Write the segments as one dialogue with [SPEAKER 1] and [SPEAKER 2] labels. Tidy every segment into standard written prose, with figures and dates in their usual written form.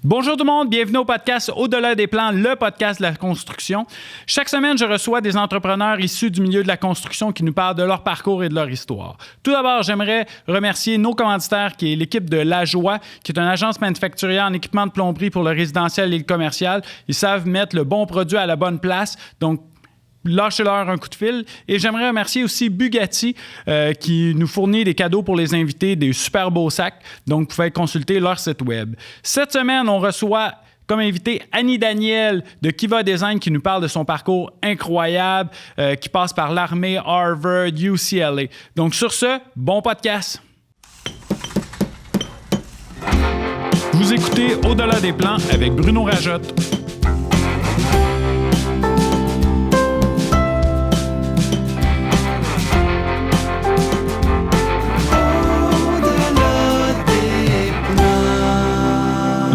[SPEAKER 1] Bonjour tout le monde, bienvenue au podcast Au-delà des plans, le podcast de la construction. Chaque semaine, je reçois des entrepreneurs issus du milieu de la construction qui nous parlent de leur parcours et de leur histoire. Tout d'abord, j'aimerais remercier nos commanditaires, qui est l'équipe de La Joie, qui est une agence manufacturière en équipement de plomberie pour le résidentiel et le commercial. Ils savent mettre le bon produit à la bonne place, donc lâchez-leur un coup de fil. Et j'aimerais remercier aussi Bugatti qui nous fournit des cadeaux pour les invités, des super beaux sacs. Donc, vous pouvez consulter leur site web. Cette semaine, on reçoit comme invité Annie Daniel de Kiva Design qui nous parle de son parcours incroyable qui passe par l'armée, Harvard, UCLA. Donc, sur ce, bon podcast! Vous écoutez Au-delà des plans avec Bruno Rajotte.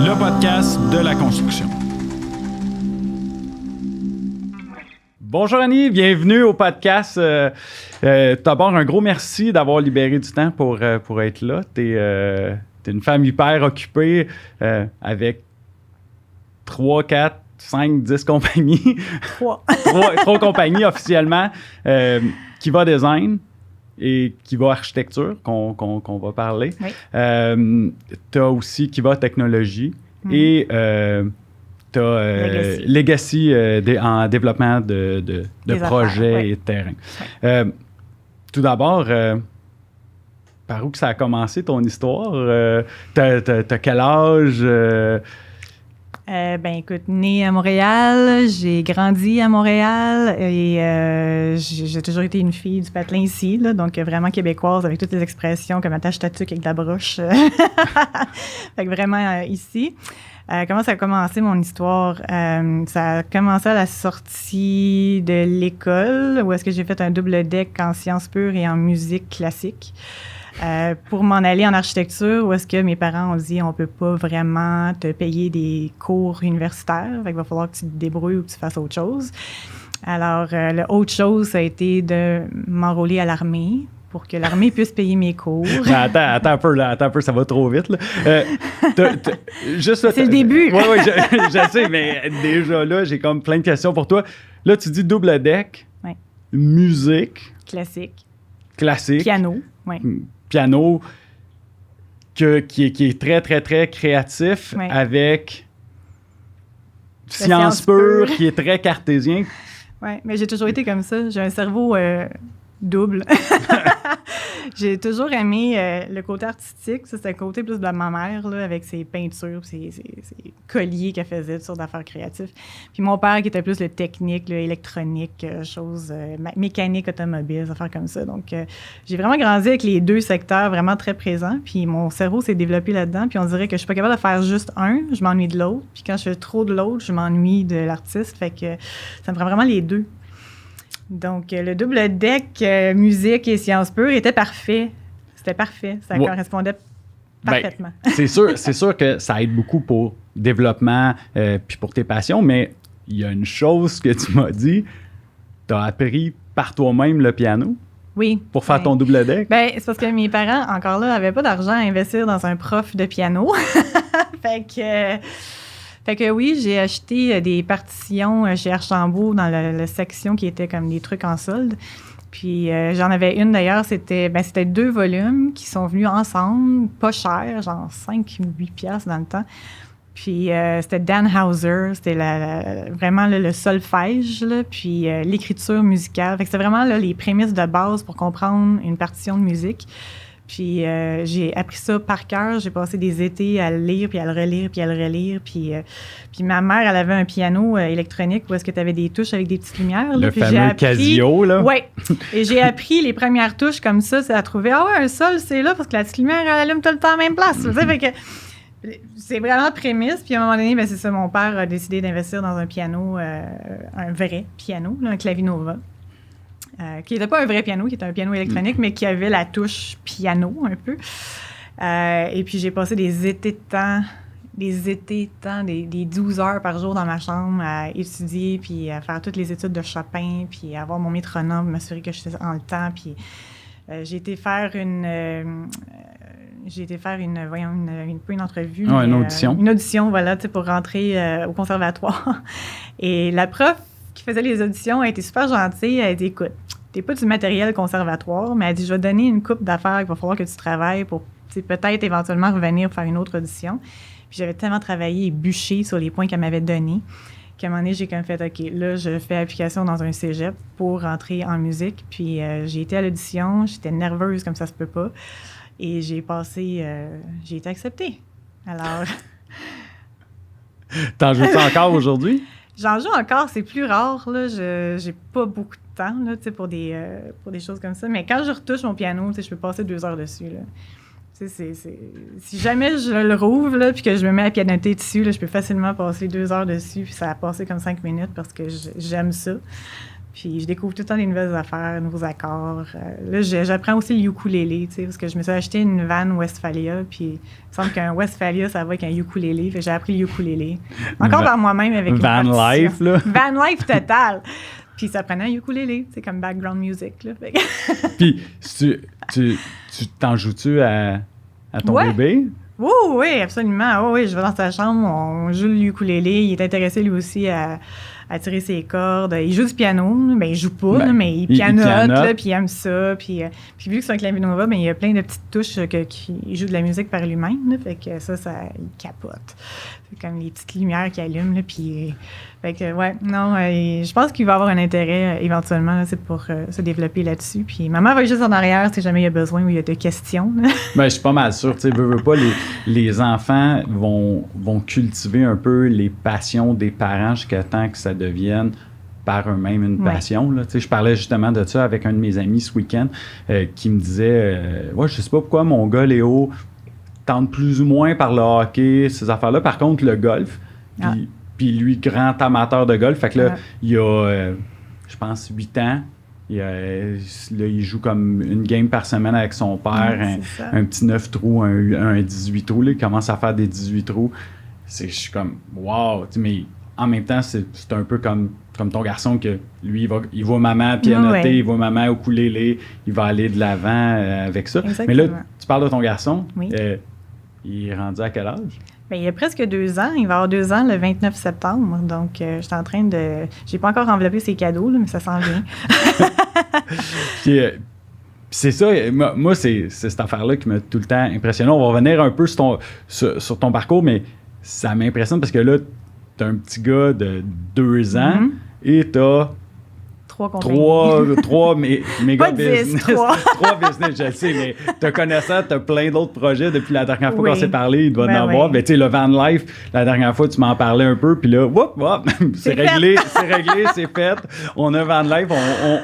[SPEAKER 1] Le podcast de la construction. Bonjour Annie, bienvenue au podcast. D'abord, un gros merci d'avoir libéré du temps pour être là. T'es une femme hyper occupée avec 3, 4, 5, 10 compagnies. 3 compagnies officiellement. Kiva Design et Kiva Architecture, qu'on va parler.
[SPEAKER 2] Oui.
[SPEAKER 1] Tu as aussi Kiva Technologie et tu as Legacy en développement de projets
[SPEAKER 2] affaires,
[SPEAKER 1] et de terrain. Oui. Tout d'abord, par où que ça a commencé ton histoire? T'as quel âge?
[SPEAKER 2] Écoute, née à Montréal, j'ai grandi à Montréal et j'ai toujours été une fille du patelin ici, là, donc vraiment québécoise avec toutes les expressions comme attache ta tuque avec de la broche. Fait que vraiment ici. Comment ça a commencé mon histoire? Ça a commencé à la sortie de l'école où est-ce que j'ai fait un double deck en sciences pures et en musique classique. Pour m'en aller en architecture, où est-ce que mes parents ont dit on peut pas vraiment te payer des cours universitaires, fait qu'il va falloir que tu te débrouilles ou que tu fasses autre chose. Alors, l'autre chose, ça a été de m'enrôler à l'armée pour que l'armée puisse payer mes cours.
[SPEAKER 1] Attends un peu, ça va trop vite. Là.
[SPEAKER 2] C'est le début.
[SPEAKER 1] Oui, je sais, mais déjà là, j'ai comme plein de questions pour toi. Là, tu dis double deck, musique. Classique.
[SPEAKER 2] Piano, oui.
[SPEAKER 1] Piano qui est très, très, très créatif avec science pure qui est très cartésien.
[SPEAKER 2] Oui, mais j'ai toujours été comme ça. J'ai un cerveau double. J'ai toujours aimé le côté artistique. Ça, c'était le côté plus de ma mère, là, avec ses peintures, ses colliers qu'elle faisait, toutes sortes d'affaires créatives. Puis mon père, qui était plus le technique, l'électronique, choses mécanique, automobile, affaires comme ça. Donc, j'ai vraiment grandi avec les deux secteurs vraiment très présents. Puis mon cerveau s'est développé là-dedans. Puis on dirait que je suis pas capable de faire juste un, je m'ennuie de l'autre. Puis quand je fais trop de l'autre, je m'ennuie de l'artiste. Fait que ça me prend vraiment les deux. Donc, le double deck musique et sciences pures était parfait. C'était parfait. Ça correspondait parfaitement.
[SPEAKER 1] C'est sûr que ça aide beaucoup pour le développement puis pour tes passions, mais il y a une chose que tu m'as dit. Tu as appris par toi-même le piano.
[SPEAKER 2] Oui.
[SPEAKER 1] Pour faire ton double deck.
[SPEAKER 2] C'est parce que mes parents, encore là, n'avaient pas d'argent à investir dans un prof de piano. Fait que oui, j'ai acheté des partitions chez Archambault dans la section qui était comme des trucs en solde. Puis j'en avais une d'ailleurs, c'était 2 volumes qui sont venus ensemble, pas cher, genre 5-8 piastres dans le temps. Puis c'était Dan Hauser, c'était vraiment le solfège, là, puis l'écriture musicale. Fait que c'était vraiment là, les prémices de base pour comprendre une partition de musique. Puis j'ai appris ça par cœur. J'ai passé des étés à le lire, puis à le relire, puis à le relire. Puis ma mère, elle avait un piano électronique où est-ce que tu avais des touches avec des petites lumières. Là,
[SPEAKER 1] le fameux Casio, là.
[SPEAKER 2] Oui. Et j'ai appris les premières touches comme ça. C'est à trouver, un sol, c'est là, parce que la petite lumière, elle allume tout le temps à la même place. Tu sais, fait que c'est vraiment prémisse. Puis à un moment donné, c'est ça, mon père a décidé d'investir dans un piano, un vrai piano, là, un Clavinova. Qui n'était pas un vrai piano, qui était un piano électronique, mais qui avait la touche piano un peu. Et puis, j'ai passé des étés de temps, des 12 heures par jour dans ma chambre à étudier, puis à faire toutes les études de Chopin, puis à avoir mon métronome, m'assurer que je faisais en le temps. Puis, j'ai été faire une j'ai été faire une entrevue.
[SPEAKER 1] Une audition.
[SPEAKER 2] Une audition, voilà, pour rentrer au conservatoire. Et la prof qui faisait les auditions a été super gentille. Elle a dit, écoute, t'es pas du matériel conservatoire, mais elle dit, je vais te donner une couple d'affaires qu'il va falloir que tu travailles pour peut-être éventuellement revenir faire une autre audition. Puis j'avais tellement travaillé et bûché sur les points qu'elle m'avait donnés qu'à un moment donné, j'ai comme fait, OK, là, je fais application dans un cégep pour rentrer en musique. Puis j'ai été à l'audition, j'étais nerveuse comme ça se peut pas. Et j'ai été acceptée. Alors...
[SPEAKER 1] T'en joues encore aujourd'hui?
[SPEAKER 2] J'en joue encore, c'est plus rare, là. J'ai pas beaucoup de temps, là, pour des choses comme ça. Mais quand je retouche mon piano, je peux passer 2 heures dessus, là. Si jamais je le rouvre, là, puis que je me mets à pianoter dessus, là, je peux facilement passer 2 heures dessus, puis ça a passé comme 5 minutes parce que j'aime ça. Puis je découvre tout le temps des nouvelles affaires, nouveaux accords. Là, j'apprends aussi le ukulélé, parce que je me suis acheté une Van Westphalia, puis il me semble qu'un Westphalia, ça va avec un ukulélé. Fait que j'ai appris le ukulélé. Encore par moi-même avec
[SPEAKER 1] Van Life, là.
[SPEAKER 2] Van Life total. Puis ça prenait un ukulélé, c'est comme background music, là.
[SPEAKER 1] Puis tu t'en joues-tu à ton bébé?
[SPEAKER 2] Oui, absolument. Oui, je vais dans sa chambre, on joue le ukulélé. Il est intéressé lui aussi à tirer ses cordes. Il joue du piano, mais il joue pas, mais il pianote, là, puis il aime ça. Puis vu que c'est un clavier Nova, il y a plein de petites touches qu'il joue de la musique par lui-même. Là, fait que ça, il capote. C'est comme les petites lumières qui allument. Là, puis, fait que, je pense qu'il va avoir un intérêt éventuellement là, pour se développer là-dessus. Puis maman va juste en arrière si jamais il y a besoin ou il y a des questions.
[SPEAKER 1] Je suis pas mal sûr. Tu sais, veux pas, les enfants vont cultiver un peu les passions des parents jusqu'à temps que ça devienne par eux-mêmes une passion. Là. Tu sais, je parlais justement de ça avec un de mes amis ce week-end qui me disait je sais pas pourquoi mon gars Léo tente plus ou moins par le hockey, ces affaires-là. Par contre, le golf, puis lui, grand amateur de golf, fait que là, il a, je pense, 8 ans. Il joue comme une game par semaine avec son père, un petit 9 trous, un 18 trous. Là, il commence à faire des 18 trous. Je suis comme, wow! Mais en même temps, c'est un peu comme ton garçon que lui, il voit maman pianoter, il voit maman ukulélé, il va aller de l'avant avec ça.
[SPEAKER 2] Exactement.
[SPEAKER 1] Mais là, tu parles de ton garçon.
[SPEAKER 2] Oui.
[SPEAKER 1] Il est rendu à quel âge?
[SPEAKER 2] Il a presque 2 ans. Il va avoir 2 ans le 29 septembre. Donc, je suis en train de... J'ai pas encore enveloppé ses cadeaux, là, mais ça s'en vient.
[SPEAKER 1] Puis, c'est ça, moi, c'est cette affaire-là qui m'a tout le temps impressionné. On va revenir un peu sur ton parcours, mais ça m'impressionne parce que là, t'as un petit gars de 2 ans et t'as 3 méga business. 3 business, je le sais, mais te connaissant, tu as plein d'autres projets depuis la dernière fois qu'on s'est parlé. Il doit en avoir. Mais tu sais, le van life, la dernière fois, tu m'en parlais un peu, puis là, c'est réglé, c'est fait. On a van life,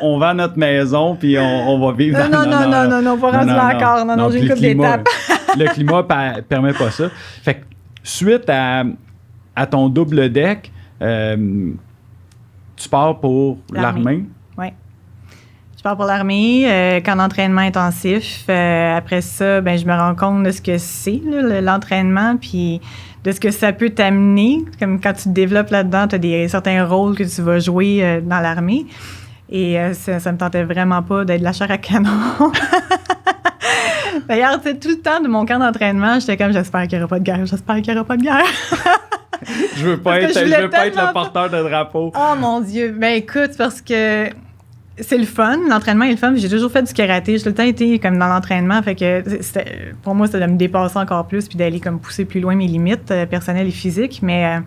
[SPEAKER 1] on vend notre maison, puis on va vivre
[SPEAKER 2] Non, pas rendu là encore. Non, j'ai une couple d'étapes.
[SPEAKER 1] Le climat permet pas ça. Fait que, suite à ton double deck, tu pars pour l'armée?
[SPEAKER 2] Oui. Je pars pour l'armée, qu'en entraînement intensif. Après ça, je me rends compte de ce que c'est, là, l'entraînement, puis de ce que ça peut t'amener. Comme quand tu te développes là-dedans, tu as certains rôles que tu vas jouer dans l'armée. Et ça me tentait vraiment pas d'être la chair à canon. D'ailleurs, tout le temps de mon camp d'entraînement, j'étais comme, j'espère qu'il n'y aura pas de guerre.
[SPEAKER 1] Je veux pas être le porteur de drapeau.
[SPEAKER 2] Oh mon Dieu. Écoute, parce que c'est le fun. L'entraînement est le fun. J'ai toujours fait du karaté. J'ai tout le temps été comme dans l'entraînement. Fait que pour moi, c'était de me dépasser encore plus puis d'aller comme pousser plus loin mes limites personnelles et physiques. Mais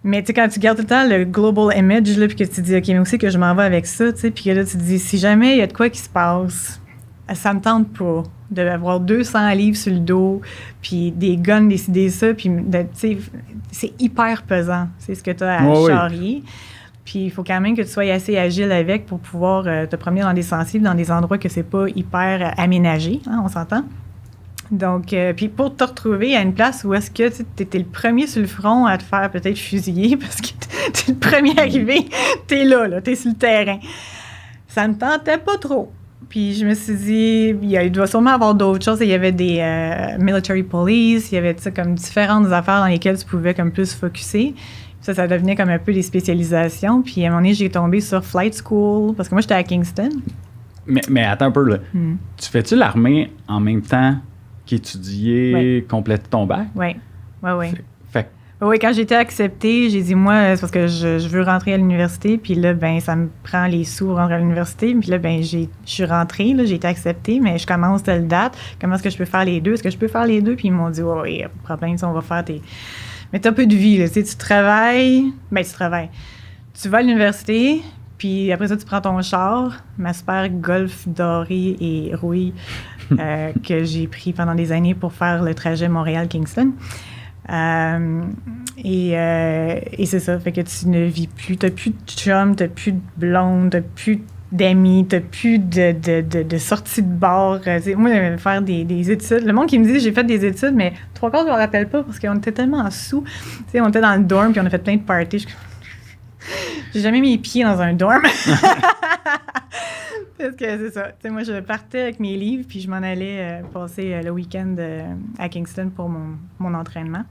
[SPEAKER 2] tu sais, quand tu gardes tout le temps le global image, là, puis que tu te dis, OK, mais aussi que je m'en vais avec ça, tu sais, puis que là, tu te dis, si jamais il y a de quoi qui se passe, ça me tente pas d'avoir 200 livres sur le dos, puis des guns, décider ça, puis tu sais, c'est hyper pesant. C'est ce que tu as à charrier. Puis il faut quand même que tu sois assez agile avec pour pouvoir te promener dans des sensibles, dans des endroits que c'est pas hyper aménagé, hein, on s'entend? Donc, puis pour te retrouver à une place où est-ce que tu étais le premier sur le front à te faire peut-être fusiller parce que t'es le premier arrivé, t'es là, t'es sur le terrain. Ça me tentait pas trop. Puis je me suis dit, il doit sûrement avoir d'autres choses. Il y avait des military police, il y avait comme différentes affaires dans lesquelles tu pouvais comme plus focusser. Ça devenait comme un peu des spécialisations. Puis à un moment donné, j'ai tombé sur Flight School, parce que moi, j'étais à Kingston.
[SPEAKER 1] Mais attends un peu, là. Tu fais-tu l'armée en même temps qu'étudier, compléter ton bac?
[SPEAKER 2] Oui, oui.
[SPEAKER 1] Fait
[SPEAKER 2] Oui, quand j'ai été acceptée, j'ai dit, moi, c'est parce que je veux rentrer à l'université, puis là, ben ça me prend les sous pour rentrer à l'université, puis là, ben je suis rentrée, là, j'ai été acceptée, mais je commence telle date, comment est-ce que je peux faire les deux? Est-ce que je peux faire les deux? Puis ils m'ont dit, oui, pas de problème, on va faire tes... Mais t'as un peu de vie, là, tu sais, tu travailles, tu vas à l'université, puis après ça, tu prends ton char, ma super Golf doré et rouille que j'ai pris pendant des années pour faire le trajet Montréal-Kingston. Et c'est ça, fait que tu ne vis plus, t'as plus de chum, t'as plus de blonde, t'as plus d'amis, t'as plus de sorties de bar. Moi, j'aimais faire des études. Le monde qui me dit j'ai fait des études, mais 3/4, je me rappelle pas parce qu'on était tellement sous. T'sais, on était dans le dorm puis on a fait plein de parties. J'ai jamais mis les pieds dans un dorm. Parce que c'est ça. T'sais, moi, je partais avec mes livres puis je m'en allais passer le week-end à Kingston pour mon entraînement.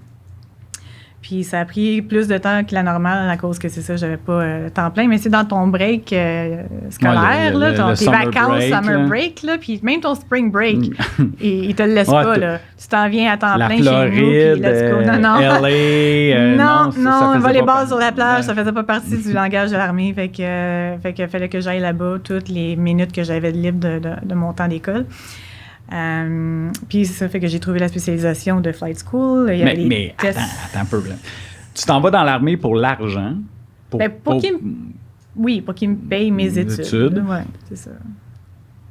[SPEAKER 2] Puis ça a pris plus de temps que la normale à cause que c'est ça, j'avais pas temps plein. Mais c'est dans ton break scolaire, tes vacances, summer break, là, puis même ton spring break, ils te le laissent pas. Là. Tu t'en viens à temps plein chez nous, puis let's go. Non.
[SPEAKER 1] LA,
[SPEAKER 2] non, volleyball sur la plage, ça faisait pas partie du langage de l'armée. Fait que fallait que j'aille là-bas toutes les minutes que j'avais de libre de mon temps d'école. Puis ça fait que j'ai trouvé la spécialisation de flight school. Il y avait
[SPEAKER 1] mais attends un peu. Tu t'en vas dans l'armée pour l'argent.
[SPEAKER 2] Pour qu'ils me payent mes études. Oui, c'est ça.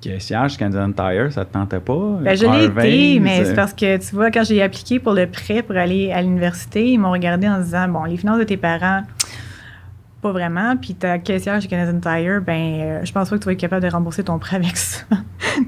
[SPEAKER 1] Caissière, Canadian Tire, ça te tentait pas?
[SPEAKER 2] Ben, je l'ai été, mais c'est parce que, tu vois, quand j'ai appliqué pour le prêt pour aller à l'université, ils m'ont regardé en disant, bon, les finances de tes parents... Pas vraiment. Puis ta caissière chez Canadian Tire, je pense pas que tu vas être capable de rembourser ton prêt avec ça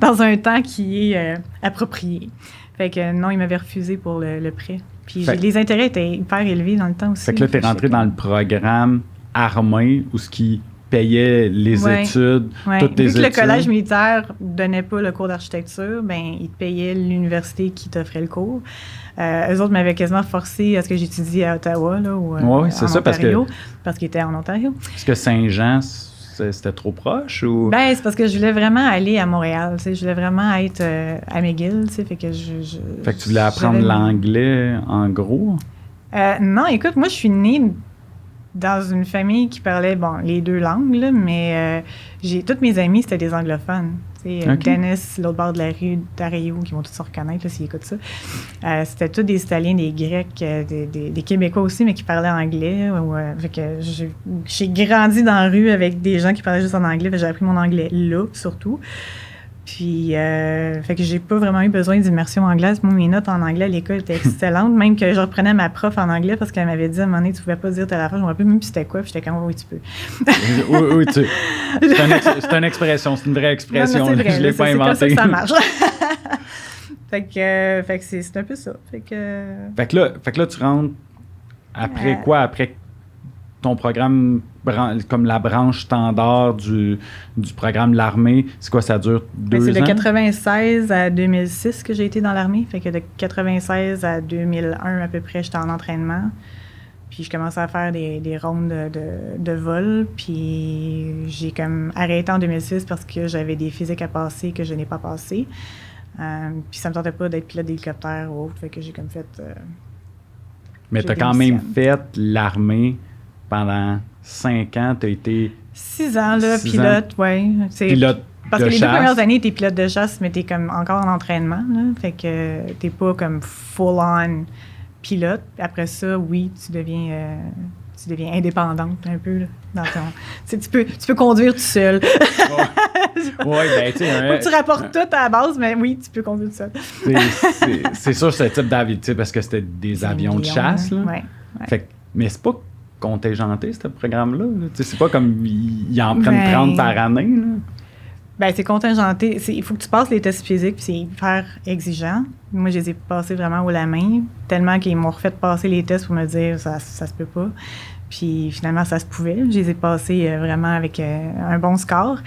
[SPEAKER 2] dans un temps qui est approprié. Fait que non, ils m'avaient refusé pour le prêt. Puis les intérêts étaient hyper élevés dans le temps aussi.
[SPEAKER 1] Fait que là, t'es rentré dans le programme armé où ce qui payait les études, toutes tes études.
[SPEAKER 2] Vu que le collège militaire donnait pas le cours d'architecture, ils te payaient l'université qui t'offrait le cours. Eux autres m'avaient quasiment forcé à ce que j'étudie à Ottawa, là, ou
[SPEAKER 1] c'est
[SPEAKER 2] en
[SPEAKER 1] ça,
[SPEAKER 2] Ontario, parce qu'ils étaient en Ontario.
[SPEAKER 1] Est-ce que Saint-Jean, c'était trop proche? Ou?
[SPEAKER 2] C'est parce que je voulais vraiment aller à Montréal. Je voulais vraiment être à McGill. Fait que
[SPEAKER 1] fait que tu voulais apprendre l'anglais, en gros?
[SPEAKER 2] Non, écoute, moi, je suis née dans une famille qui parlait, les deux langues, là, mais toutes mes amies, c'était des anglophones. Dennis, l'autre bord de la rue, Dario, qui vont tous se reconnaître là, s'ils écoutent ça. C'était tous des Italiens, des Grecs, des Québécois aussi, mais qui parlaient anglais. Fait que j'ai grandi dans la rue avec des gens qui parlaient juste en anglais. J'ai appris mon anglais là, surtout. Puis, fait que j'ai pas vraiment eu besoin d'immersion anglaise. Moi, mes notes en anglais à l'école étaient excellentes. Même que je reprenais ma prof en anglais parce qu'elle m'avait dit à un moment donné, tu pouvais pas dire telle affaire. Je me rappelle même plus c'était quoi. Puis j'étais comme, oui, tu peux.
[SPEAKER 1] oui, tu c'est une expression. C'est une vraie expression.
[SPEAKER 2] Non, c'est vrai,
[SPEAKER 1] je l'ai pas inventée.
[SPEAKER 2] C'est comme ça que ça marche. fait que c'est un peu ça. Fait que
[SPEAKER 1] là, tu rentres après quoi? Après ton programme, comme la branche standard du programme de l'armée, c'est quoi, ça dure 2 ans?
[SPEAKER 2] C'est de 96 à 2006 que j'ai été dans l'armée. Fait que de 96 à 2001 à peu près, j'étais en entraînement. Puis je commençais à faire des rondes de vol. Puis j'ai comme arrêté en 2006 parce que j'avais des physiques à passer que je n'ai pas passées. Puis ça me tentait pas d'être pilote d'hélicoptère ou autre. Fait que j'ai comme fait...
[SPEAKER 1] Mais tu as quand même fait l'armée pendant 5 ans. Tu as été...
[SPEAKER 2] 6 ans, là, pilote, oui.
[SPEAKER 1] Pilote
[SPEAKER 2] parce
[SPEAKER 1] de
[SPEAKER 2] que les
[SPEAKER 1] chasse.
[SPEAKER 2] 2 premières années, t'es pilote de chasse, mais t'es comme encore en entraînement. Là, fait que t'es pas comme full-on pilote. Après ça, oui, tu deviens indépendante un peu. Là, dans ton, tu peux conduire tout seul.
[SPEAKER 1] Oui, ben tu sais...
[SPEAKER 2] Faut que tu rapportes tout à la base, mais oui, tu peux conduire tout seul. c'est
[SPEAKER 1] sûr, ce type d'avion, tu sais, parce que c'était des avions de chasse. Là.
[SPEAKER 2] Ouais.
[SPEAKER 1] Fait que, mais c'est pas contingenté, ce programme-là. Là. C'est pas comme ils en prennent 30 par année. Là.
[SPEAKER 2] Ben, c'est contingenté. Il faut que tu passes les tests physiques, puis c'est hyper exigeant. Moi, je les ai passés vraiment haut la main, tellement qu'ils m'ont refait passer les tests pour me dire ça se peut pas. Puis finalement, ça se pouvait. Je les ai passés vraiment avec un bon score.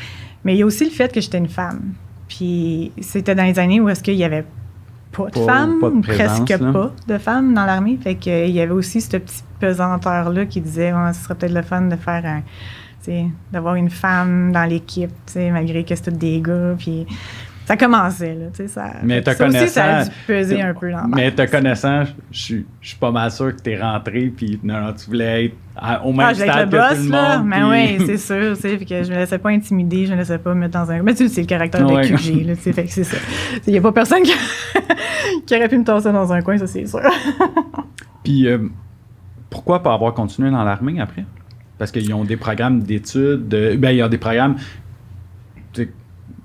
[SPEAKER 2] Mais il y a aussi le fait que j'étais une femme. Puis c'était dans les années où est-ce qu'il y avait pas de femmes, presque là. Pas de femmes dans l'armée. Fait qu'il y avait aussi cette petite pesanteur-là qui disait ce serait peut-être le fun de faire d'avoir une femme dans l'équipe, malgré que c'est tous des gars. Puis Ça commençait, là, tu sais, ça...
[SPEAKER 1] Mais te
[SPEAKER 2] ça aussi, ça a
[SPEAKER 1] connaissant...
[SPEAKER 2] dû peser un peu dans
[SPEAKER 1] Mais te connaissant, je suis pas mal sûr que t'es rentré, puis non, tu voulais être au même
[SPEAKER 2] je voulais
[SPEAKER 1] stade
[SPEAKER 2] être le
[SPEAKER 1] que
[SPEAKER 2] boss,
[SPEAKER 1] tout le
[SPEAKER 2] là.
[SPEAKER 1] monde.
[SPEAKER 2] Mais
[SPEAKER 1] puis-
[SPEAKER 2] oui, c'est sûr, tu sais, fait que je me laissais pas intimider, je me laissais pas mettre dans un... Mais tu sais, c'est le caractère de
[SPEAKER 1] Ouais.
[SPEAKER 2] QG, là, tu sais, fait que c'est ça. Il y a pas personne qui aurait pu me tasser dans un coin, ça, c'est sûr.
[SPEAKER 1] Puis pourquoi pas avoir continué dans l'armée après? Parce qu'ils ont des programmes d'études, ils ont des programmes, tu sais,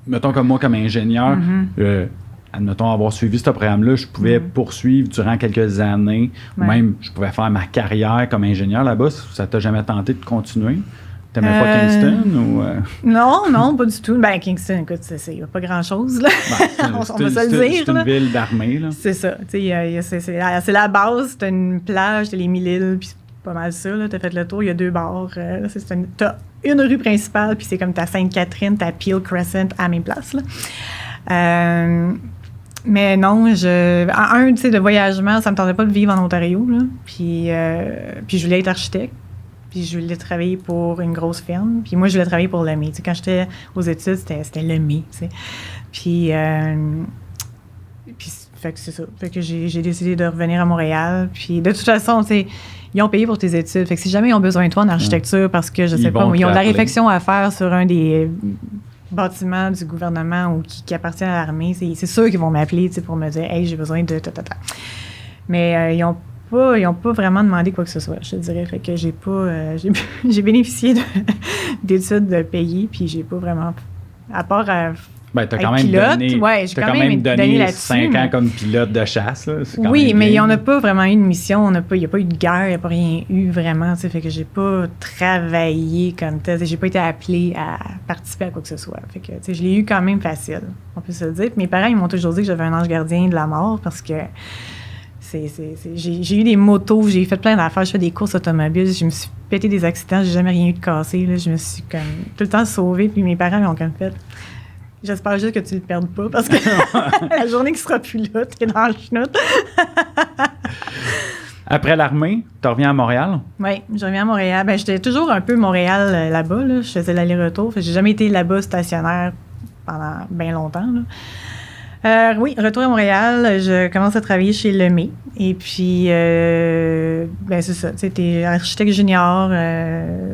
[SPEAKER 1] mettons comme moi, comme ingénieur, admettons avoir suivi ce programme-là, je pouvais poursuivre durant quelques années, ou
[SPEAKER 2] Ouais.
[SPEAKER 1] même je pouvais faire ma carrière comme ingénieur là-bas. Ça t'a jamais tenté de continuer? T'aimais pas Kingston ou...
[SPEAKER 2] Non, pas du tout. Ben, Kingston, écoute, il n'y a pas grand-chose, là. On va se le dire,
[SPEAKER 1] C'est une
[SPEAKER 2] là.
[SPEAKER 1] ville d'armée, là.
[SPEAKER 2] C'est ça. Tu sais, c'est la base. T'as une plage, t'as les 1000 îles, puis c'est pas mal ça. Là. T'as fait le tour, il y a 2 bars. T'as une rue principale, puis c'est comme ta Sainte-Catherine, ta Peel Crescent à la même place. Là. Mais non, tu sais, le voyagement, ça me tentait pas de vivre en Ontario. Là. Puis je voulais être architecte. Puis je voulais travailler pour une grosse firme. Puis moi, je voulais travailler pour Lemay. Tu sais, quand j'étais aux études, c'était Lemay, tu sais. Puis fait que c'est ça. Fait que j'ai décidé de revenir à Montréal. Puis de toute façon, tu sais, ils ont payé pour tes études. Fait que si jamais ils ont besoin de toi en architecture, parce que, je sais pas, ils ont de la réflexion à faire sur un des bâtiments du gouvernement ou qui appartient à l'armée, c'est sûr qu'ils vont m'appeler, tu sais, pour me dire « Hey, j'ai besoin de... » Mais ils ont pas vraiment demandé quoi que ce soit, je te dirais. Fait que j'ai pas... j'ai bénéficié d'études payées, puis j'ai pas vraiment... À part...
[SPEAKER 1] t'as quand même
[SPEAKER 2] pilote,
[SPEAKER 1] donné,
[SPEAKER 2] ouais, j'ai quand même donné là-dessus,
[SPEAKER 1] 5 ans comme pilote de chasse. Là.
[SPEAKER 2] Oui, mais on n'a pas vraiment eu de mission. Il n'y a pas eu de guerre, il n'y a pas rien eu vraiment. Fait que j'ai pas travaillé comme tel. J'ai pas été appelée à participer à quoi que ce soit. Fait que je l'ai eu quand même facile, on peut se le dire. Puis mes parents, ils m'ont toujours dit que j'avais un ange gardien de la mort parce que j'ai eu des motos, j'ai fait plein d'affaires, je fais des courses automobiles, je me suis pété des accidents, j'ai jamais rien eu de cassé. Là, je me suis comme tout le temps sauvée. Puis mes parents m'ont comme fait... J'espère juste que tu le perdes pas parce que la journée qui sera plus là, t'es dans le chenoute.
[SPEAKER 1] Après l'armée, tu reviens à Montréal?
[SPEAKER 2] Oui, je reviens à Montréal. Ben, j'étais toujours un peu Montréal là-bas. Là. Je faisais l'aller-retour. J'ai jamais été là-bas stationnaire pendant bien longtemps. Là. Oui, retour à Montréal, je commence à travailler chez Lemay. Et puis, ben c'est ça. Tu es architecte junior.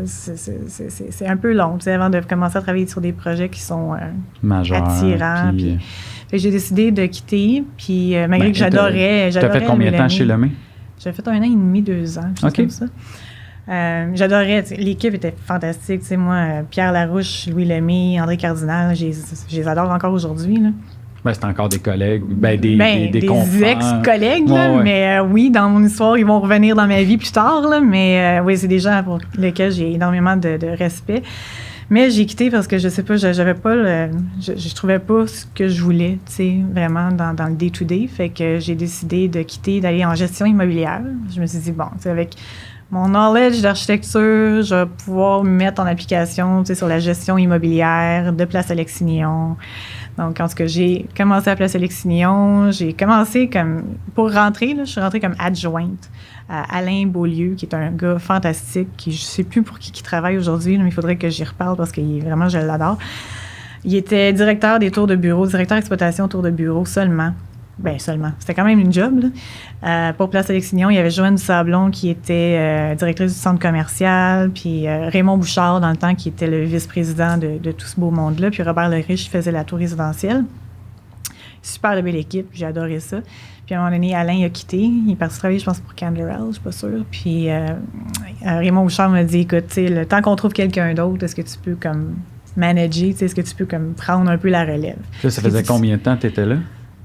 [SPEAKER 2] C'est un peu long, tu sais, avant de commencer à travailler sur des projets qui sont
[SPEAKER 1] majeurs,
[SPEAKER 2] attirants. Puis, j'ai décidé de quitter. Puis, malgré que j'adorais.
[SPEAKER 1] Tu as fait combien de temps chez Lemay?
[SPEAKER 2] J'ai fait 1 an et demi, 2 ans, juste comme ça. J'adorais, l'équipe était fantastique. Moi, Pierre Larouche, Louis Lemay, André Cardinal, je les adore encore aujourd'hui. Là.
[SPEAKER 1] Ben, c'est encore des collègues, des
[SPEAKER 2] ex-collègues,
[SPEAKER 1] ouais.
[SPEAKER 2] Mais oui, dans mon histoire, ils vont revenir dans ma vie plus tard, là, mais oui, c'est des gens pour lesquels j'ai énormément de respect. Mais j'ai quitté parce que je sais pas, j'avais pas je trouvais pas ce que je voulais, tu sais, vraiment dans le day-to-day. Fait que j'ai décidé de quitter, d'aller en gestion immobilière. Je me suis dit, bon, tu sais, avec mon knowledge d'architecture, je vais pouvoir me mettre en application, tu sais, sur la gestion immobilière de Place Alexis-Nihon. Donc, en tout cas, j'ai commencé à Place Alexis-Nihon. J'ai commencé pour rentrer, là, je suis rentrée comme adjointe à Alain Beaulieu, qui est un gars fantastique, qui, je sais plus pour qui travaille aujourd'hui, mais il faudrait que j'y reparle parce que vraiment, je l'adore. Il était directeur des tours de bureau, directeur d'exploitation tours de bureau seulement. Bien, seulement. C'était quand même une job, là. Pour Place Alexis-Nihon, il y avait Joanne Sablon qui était directrice du centre commercial, puis Raymond Bouchard, dans le temps, qui était le vice-président de tout ce beau monde-là, puis Robert Leriche, qui faisait la tour résidentielle. Super de belle équipe, j'ai adoré ça. Puis à un moment donné, Alain a quitté. Il est parti travailler, je pense, pour Canderel, je suis pas sûre. Puis Raymond Bouchard m'a dit, écoute, tu sais, le temps qu'on trouve quelqu'un d'autre, est-ce que tu peux comme manager, tu sais, est-ce que tu peux comme prendre un peu la relève?
[SPEAKER 1] Là, ça faisait combien de temps que tu étais là?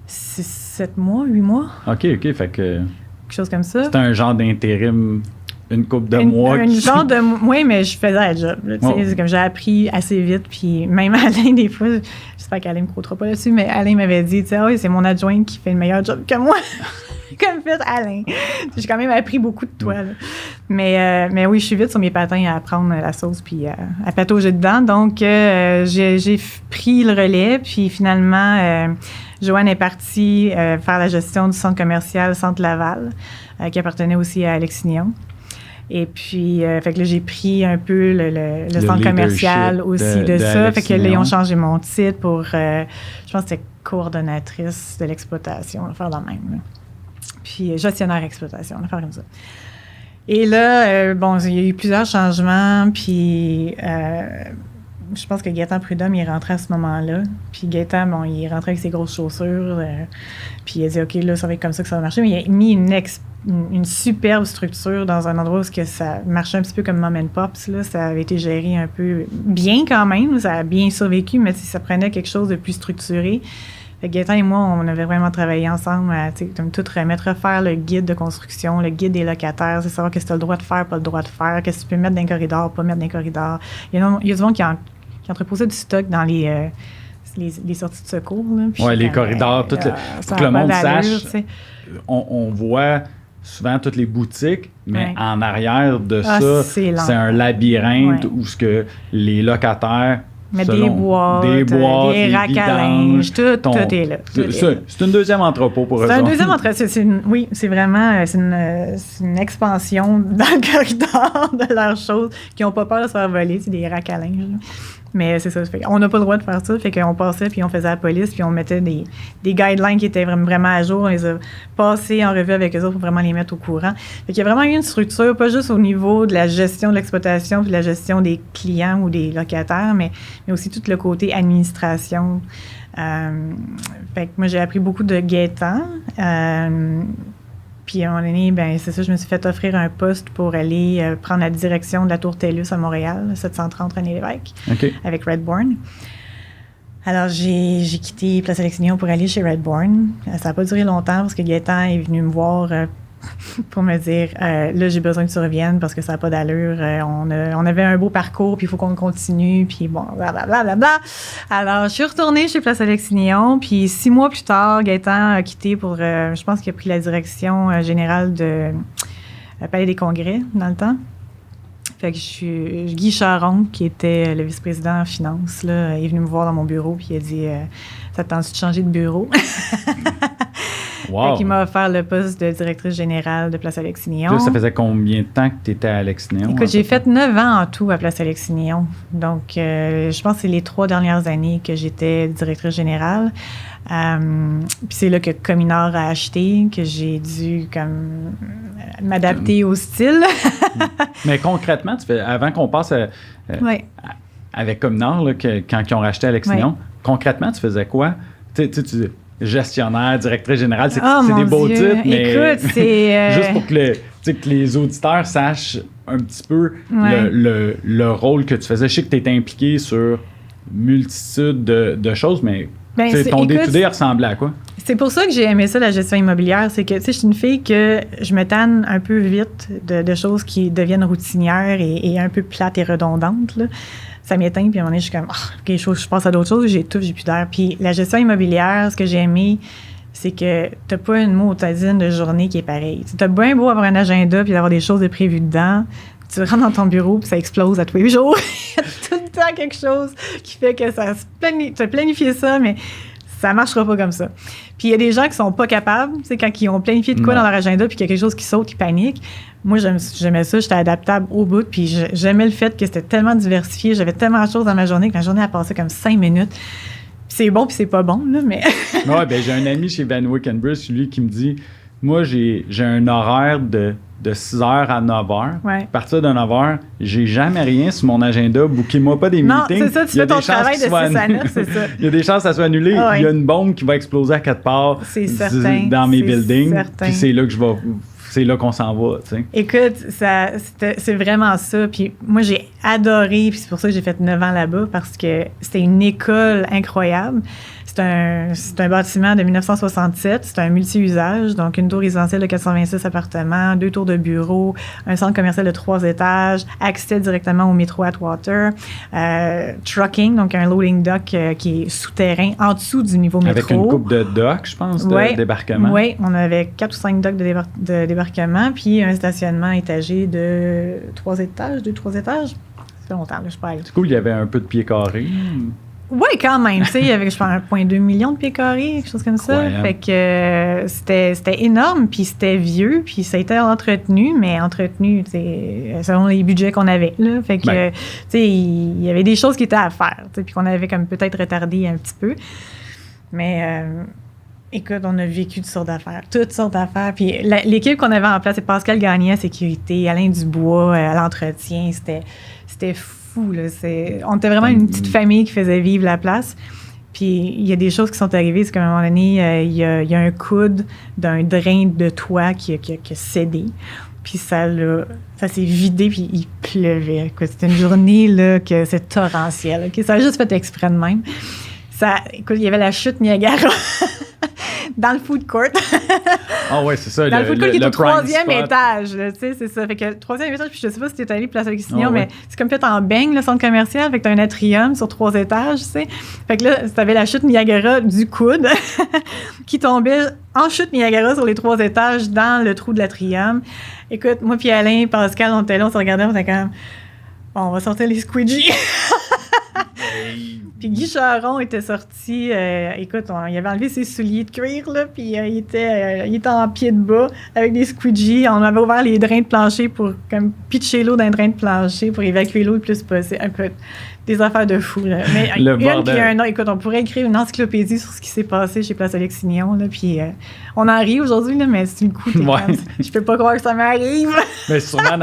[SPEAKER 2] 7 mois, 8 mois.
[SPEAKER 1] OK, fait que...
[SPEAKER 2] Quelque chose comme ça.
[SPEAKER 1] C'était un genre d'intérim, une couple de mois.
[SPEAKER 2] Oui, mais je faisais la job. Là, c'est comme j'ai appris assez vite, puis même Alain, des fois, j'espère qu'Alain me croutera pas là-dessus, mais Alain m'avait dit, tu sais, oui, c'est mon adjointe qui fait le meilleur job que moi. Comme fait Alain. J'ai quand même appris beaucoup de toi. Là. Mais oui, je suis vite sur mes patins à prendre la sauce puis à patauger dedans. Donc, j'ai pris le relais. Puis finalement, Joanne est partie faire la gestion du centre commercial Centre Laval, qui appartenait aussi à Alexis-Nihon. Et puis, fait que là, j'ai pris un peu le centre
[SPEAKER 1] leadership
[SPEAKER 2] commercial aussi de ça.
[SPEAKER 1] Alex
[SPEAKER 2] Fait que là, ils
[SPEAKER 1] Siméon.
[SPEAKER 2] ont changé mon titre pour, je pense que c'était coordonnatrice de l'exploitation, on va faire dans le même. Là. Puis gestionnaire exploitation, on va faire comme ça. Et là, bon, il y a eu plusieurs changements, puis je pense que Gaétan Prudhomme, il est rentré à ce moment-là. Puis Gaétan, bon, il est rentré avec ses grosses chaussures, puis il a dit, OK, là, ça va être comme ça que ça va marcher. Mais il a mis une superbe structure dans un endroit où que ça marchait un petit peu comme Mom and Pops. Là. Ça avait été géré un peu bien quand même, ça a bien survécu, mais ça prenait quelque chose de plus structuré. Fait que Gaétan et moi, on avait vraiment travaillé ensemble à tout refaire le guide de construction, le guide des locataires, c'est savoir qu'est-ce que tu as le droit de faire, pas le droit de faire, qu'est-ce que tu peux mettre dans les corridors, pas mettre dans les corridors. Il y a du monde qui entreposait du stock dans les sorties de secours.
[SPEAKER 1] Oui, les corridors, tout que le monde sache. On voit souvent toutes les boutiques, mais en arrière de ça, c'est un labyrinthe où ce que les locataires...
[SPEAKER 2] Mais des boîtes, des racks à linge, tout est là.
[SPEAKER 1] C'est une deuxième entrepôt pour eux.
[SPEAKER 2] C'est un deuxième entrepôt. Oui, c'est vraiment une expansion dans le corridor de leurs choses qui n'ont pas peur de se faire voler, c'est des racks à linge. Là. Mais c'est ça. On n'a pas le droit de faire ça. Fait qu'on passait, puis on faisait la police, puis on mettait des guidelines qui étaient vraiment à jour. On les a passés en revue avec eux autres pour vraiment les mettre au courant. Fait qu'il y a vraiment eu une structure, pas juste au niveau de la gestion de l'exploitation puis de la gestion des clients ou des locataires, mais aussi tout le côté administration. Fait que moi, j'ai appris beaucoup de Gaétan. Puis à un moment donné, ben c'est ça, je me suis fait offrir un poste pour aller prendre la direction de la Tour TELUS à Montréal, 730 René-Lévesque, avec Redbourn. Alors, j'ai quitté Place Alexis-Nihon pour aller chez Redbourn. Ça n'a pas duré longtemps parce que Gaétan est venu me voir pour me dire là, j'ai besoin que tu reviennes parce que ça n'a pas d'allure. On avait un beau parcours, puis il faut qu'on continue, puis bon, blablabla. Alors, je suis retournée chez Place Alexis-Nihon, puis 6 mois plus tard, Gaétan a quitté pour, je pense qu'il a pris la direction générale de Palais des Congrès dans le temps. Fait que Guy Charon, qui était le vice-président en finance, là, est venu me voir dans mon bureau, puis il a dit ça te tente de changer de bureau? Wow. Fait qu'il m'a offert le poste de directrice générale de Place Alexis-Nihon.
[SPEAKER 1] Là, ça faisait combien de temps que tu étais à Alexis-Nihon?
[SPEAKER 2] Écoute, j'ai fait 9 ans en tout à Place Alexis-Nihon. Donc, je pense que c'est les 3 dernières années que j'étais directrice générale. Puis c'est là que Cominor a acheté, que j'ai dû comme m'adapter au style.
[SPEAKER 1] Mais concrètement, avant qu'on passe avec Cominor, là, quand ils ont racheté Alexis-Nihon, concrètement, tu faisais quoi? Tu gestionnaire, directrice générale, c'est des beaux titres, mais écoute, c'est juste pour que les auditeurs sachent un petit peu le rôle que tu faisais. Je sais que tu étais impliqué sur multitude de choses, mais ton day-to-day ressemblait à quoi?
[SPEAKER 2] C'est pour ça que j'ai aimé ça, la gestion immobilière. C'est que, je suis une fille que je me tanne un peu vite de choses qui deviennent routinières et un peu plates et redondantes, là. Ça m'éteint, puis à un moment donné, je suis comme, je passe à d'autres choses, j'ai plus d'air. Puis la gestion immobilière, ce que j'ai aimé, c'est que t'as pas une motadine de journée qui est pareille. T'as bien beau avoir un agenda puis d'avoir des choses de prévues dedans. Tu rentres dans ton bureau puis ça explose à tous les jours. Il y a tout le temps quelque chose qui fait que ça tu as planifié ça, mais ça marchera pas comme ça. Puis il y a des gens qui sont pas capables, quand ils ont planifié de quoi dans leur agenda puis qu'il y a quelque chose qui saute, qui panique. Moi, j'aimais ça, j'étais adaptable au bout, puis j'aimais le fait que c'était tellement diversifié, j'avais tellement de choses dans ma journée que la journée a passé comme 5 minutes. Puis c'est bon, puis c'est pas bon, là, mais...
[SPEAKER 1] Ouais, ben j'ai un ami chez Van Wyck & Bruce, lui, qui me dit, moi, j'ai un horaire de 6h à 9h. Ouais. À partir de 9h, j'ai jamais rien sur mon agenda. Booké-moi pas des meetings.
[SPEAKER 2] Non, c'est ça, tu fais ton travail de 6 à 9, c'est ça. Il
[SPEAKER 1] y a des chances que ça soit annulé. Il y a une bombe qui va exploser à 4 parts dans mes buildings. Puis c'est là que c'est là qu'on s'en va, tu sais.
[SPEAKER 2] Écoute, c'est vraiment ça. Puis moi, j'ai adoré, puis c'est pour ça que j'ai fait 9 ans là-bas, parce que c'était une école incroyable. C'est un bâtiment de 1967. C'est un multi-usage, donc une tour résidentielle de 426 appartements, 2 tours de bureaux, un centre commercial de 3 étages, accès directement au métro Atwater, trucking, donc un loading dock qui est souterrain, en dessous du niveau métro.
[SPEAKER 1] Avec une coupe de docks, je pense, de débarquement.
[SPEAKER 2] Oui, on avait 4 ou 5 docks de débarquement, puis un stationnement étagé de 3 étages, 2-3 étages. Ça fait longtemps, là, je parle.
[SPEAKER 1] C'est cool, il y avait un peu de pieds carrés.
[SPEAKER 2] Oui, quand même. Tu sais, il y avait, je pense, 1,2 million de pieds carrés, quelque chose comme ça.
[SPEAKER 1] Incroyable.
[SPEAKER 2] Fait que c'était énorme, puis c'était vieux, puis ça a été entretenu, mais entretenu, tu sais, selon les budgets qu'on avait, là. Fait que, tu sais, il y avait des choses qui étaient à faire, tu sais, puis qu'on avait comme peut-être retardé un petit peu. Mais... écoute, on a vécu toutes sortes d'affaires. Puis l'équipe qu'on avait en place, c'est Pascal Gagné à sécurité, Alain Dubois à l'entretien. C'était fou, là. On était vraiment une petite famille qui faisait vivre la place. Puis il y a des choses qui sont arrivées. C'est qu'à un moment donné, il y a un coude d'un drain de toit qui a cédé. Puis ça s'est vidé, puis il pleuvait. C'était une journée là, que c'est torrentiel. Okay? Ça a juste fait exprès de même. Écoute, il y avait la chute Niagara dans le food court.
[SPEAKER 1] Ah ouais, c'est ça.
[SPEAKER 2] Dans le food court qui est au troisième
[SPEAKER 1] spot.
[SPEAKER 2] étage. Tu sais, c'est ça. Fait que le troisième étage, puis je sais pas si tu es allé Place Augustignon,
[SPEAKER 1] ouais.
[SPEAKER 2] mais c'est comme fait en beigne, le centre commercial. Fait que tu as un atrium sur 3 étages, tu sais. Fait que là, tu avais la chute Niagara du coude qui tombait en chute Niagara sur les 3 étages dans le trou de l'atrium. Écoute, moi puis Alain, Pascal, on était là, on se regardait, on était comme... Bon, on va sortir les squeegees. Puis Guy Charon était sorti, écoute, il avait enlevé ses souliers de cuir, là, puis il était en pied de bas avec des squeegees. On avait ouvert les drains de plancher pour comme pitcher l'eau dans les drains de plancher pour évacuer l'eau le plus possible. Un peu des affaires de fou, là. Mais écoute, on pourrait écrire une encyclopédie sur ce qui s'est passé chez Place Augustignon, là, puis on en rit aujourd'hui, là, mais c'est le coup, je peux pas croire que ça m'arrive.
[SPEAKER 1] Mais souvent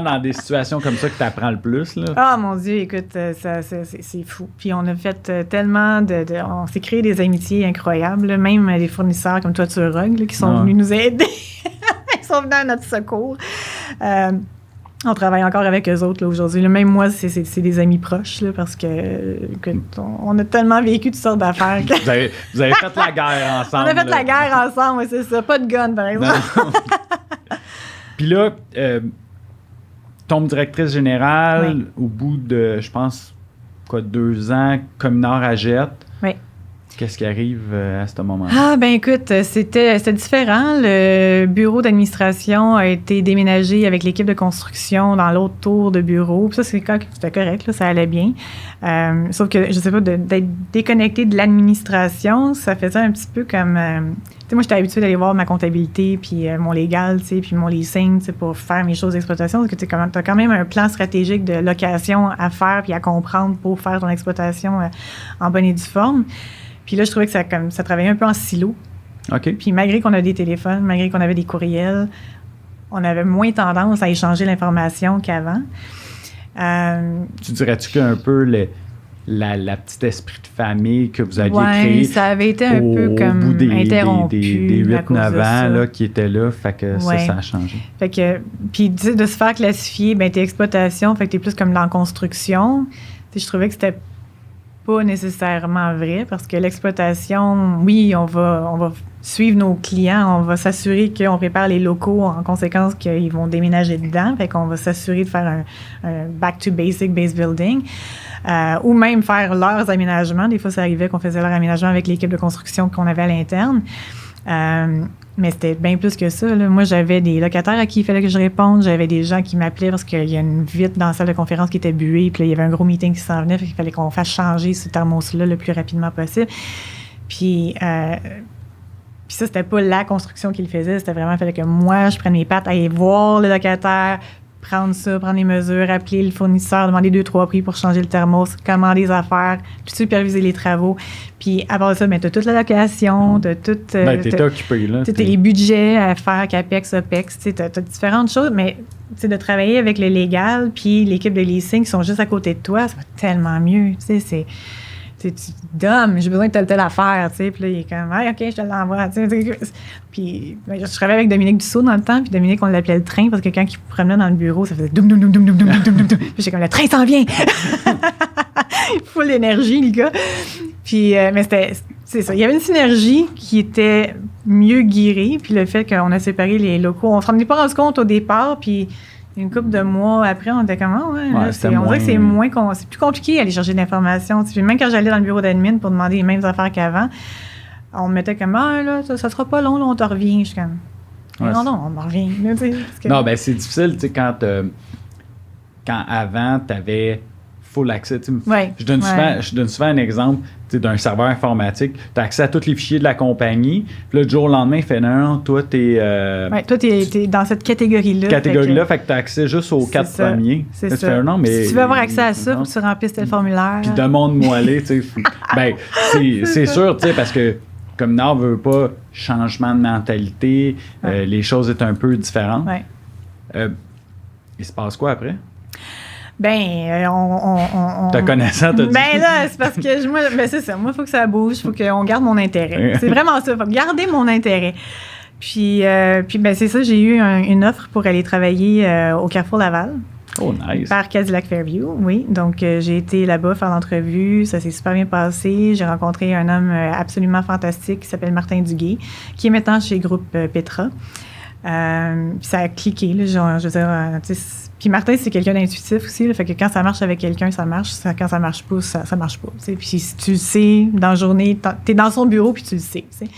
[SPEAKER 1] dans des situations comme ça que tu apprends le plus, là.
[SPEAKER 2] Ah, mon Dieu, écoute, c'est fou. Puis on a fait tellement on s'est créé des amitiés incroyables, là, même des fournisseurs comme Toiture Rogue, là, qui sont venus nous aider. Ils sont venus à notre secours. On travaille encore avec eux autres là, aujourd'hui. Là, même moi, c'est des amis proches là, parce que on a tellement vécu toutes sortes d'affaires.
[SPEAKER 1] Vous avez fait la guerre ensemble.
[SPEAKER 2] On a fait la guerre ensemble, oui, c'est ça. Pas de gun, par exemple.
[SPEAKER 1] Puis là, tombe directrice générale au bout de, je pense, 2 ans, comme Nord à Jette.
[SPEAKER 2] Oui.
[SPEAKER 1] Qu'est-ce qui arrive à ce moment-là?
[SPEAKER 2] Ah, ben écoute, c'était différent. Le bureau d'administration a été déménagé avec l'équipe de construction dans l'autre tour de bureau. Puis ça, c'était correct, là, ça allait bien. Sauf que, je sais pas, d'être déconnecté de l'administration, ça faisait un petit peu comme... tu sais, moi, j'étais habituée d'aller voir ma comptabilité, puis mon légal, tu sais, puis mon leasing, tu sais, pour faire mes choses d'exploitation. Parce que tu as quand même un plan stratégique de location à faire puis à comprendre pour faire ton exploitation en bonne et due forme. Puis là, je trouvais que ça travaillait un peu en silo.
[SPEAKER 1] OK.
[SPEAKER 2] Puis malgré qu'on a des téléphones, malgré qu'on avait des courriels, on avait moins tendance à échanger l'information qu'avant.
[SPEAKER 1] Tu dirais-tu qu'un peu la petite esprit de famille que vous aviez créé
[SPEAKER 2] ça avait été un peu comme
[SPEAKER 1] au bout
[SPEAKER 2] interrompu
[SPEAKER 1] des 8-9 ans là, qui étaient là, fait que ça a changé.
[SPEAKER 2] Fait que, puis tu sais, de se faire classifier, ben t'es exploitation, fait que t'es plus comme dans la construction. Tu sais, je trouvais que c'était pas nécessairement vrai parce que l'exploitation, oui, on va suivre nos clients, on va s'assurer qu'on prépare les locaux en conséquence qu'ils vont déménager dedans, fait qu'on va s'assurer de faire un back to basic base building ou même faire leurs aménagements. Des fois, ça arrivait qu'on faisait leur aménagement avec l'équipe de construction qu'on avait à l'interne. Mais c'était bien plus que ça, là. Moi, j'avais des locataires à qui il fallait que je réponde. J'avais des gens qui m'appelaient parce qu'il y a une vitre dans la salle de conférence qui était buée. Puis là, il y avait un gros meeting qui s'en venait. Fait qu'il fallait qu'on fasse changer ce thermos-là le plus rapidement possible. Puis ça, c'était pas la construction qu'il faisait. C'était vraiment, il fallait que moi, je prenne mes pattes, aller voir le locataire, prendre les mesures, appeler le fournisseur, demander 2-3 prix pour changer le thermos, commander les affaires, puis superviser les travaux. Puis à part de ça, tu as toute la location, tu as tout...
[SPEAKER 1] t'étais occupé, là.
[SPEAKER 2] Tu as les budgets à faire, CAPEX, OPEX, tu as différentes choses, mais de travailler avec le légal puis l'équipe de leasing qui sont juste à côté de toi, ça va tellement mieux. Tu sais, tu donnes, j'ai besoin de telle affaire, tu sais. Puis là, il est comme, hey, OK, je te l'envoie, tu sais. Puis je travaillais avec Dominique Dussault dans le temps, puis Dominique, on l'appelait le train, parce que quand il promenait dans le bureau, ça faisait doum, doum, doum, doum, doum, doum, doum, doum. Puis j'étais comme, le train s'en vient! Full énergie, le gars. Puis, mais c'est ça. Il y avait une synergie qui était mieux guérée, puis le fait qu'on a séparé les locaux, on se rendait pas rendu compte au départ, puis une couple de mois après, on était comme, on dirait que c'est plus compliqué d'aller chercher de l'information. Puis même quand j'allais dans le bureau d'admin pour demander les mêmes affaires qu'avant, on me mettait comme, là, ça sera pas long, là, on te revient. Je suis comme, non, on me revient.
[SPEAKER 1] Non, ben c'est difficile, tu sais, quand avant, t'avais full accès.
[SPEAKER 2] Ouais.
[SPEAKER 1] Je donne souvent un exemple d'un serveur informatique. Tu as accès à tous les fichiers de la compagnie. Puis là, du jour au lendemain, il fait non, toi, t'es
[SPEAKER 2] dans cette catégorie-là.
[SPEAKER 1] Fait que tu as accès juste aux 4 premiers.
[SPEAKER 2] C'est
[SPEAKER 1] là,
[SPEAKER 2] ça.
[SPEAKER 1] Fais, non, mais,
[SPEAKER 2] si tu veux avoir accès à ça, faut que tu remplisses tel formulaire.
[SPEAKER 1] Puis demande-moi aller. Ben, c'est sûr, parce que comme Nord veut pas changement de mentalité, les choses sont un peu différentes.
[SPEAKER 2] Ouais.
[SPEAKER 1] Il se passe quoi après?
[SPEAKER 2] Ben, on
[SPEAKER 1] Te connaissant, t'as dit.
[SPEAKER 2] Ben là, c'est parce que c'est ça. Moi, il faut que ça bouge, il faut qu'on garde mon intérêt. C'est vraiment ça, il faut garder mon intérêt. Puis ben c'est ça, j'ai eu une offre pour aller travailler au Carrefour Laval.
[SPEAKER 1] Oh, nice.
[SPEAKER 2] Par Cadillac Fairview, oui. Donc, j'ai été là-bas faire l'entrevue. Ça s'est super bien passé. J'ai rencontré un homme absolument fantastique qui s'appelle Martin Duguay, qui est maintenant chez Groupe Petra. Puis ça a cliqué, là, je veux dire, puis Martin, c'est quelqu'un d'intuitif aussi, là, fait que quand ça marche avec quelqu'un, ça marche. Quand ça marche pas, ça marche pas. T'sais. Puis si tu le sais, dans la journée, t'es dans son bureau, puis tu le sais. T'sais.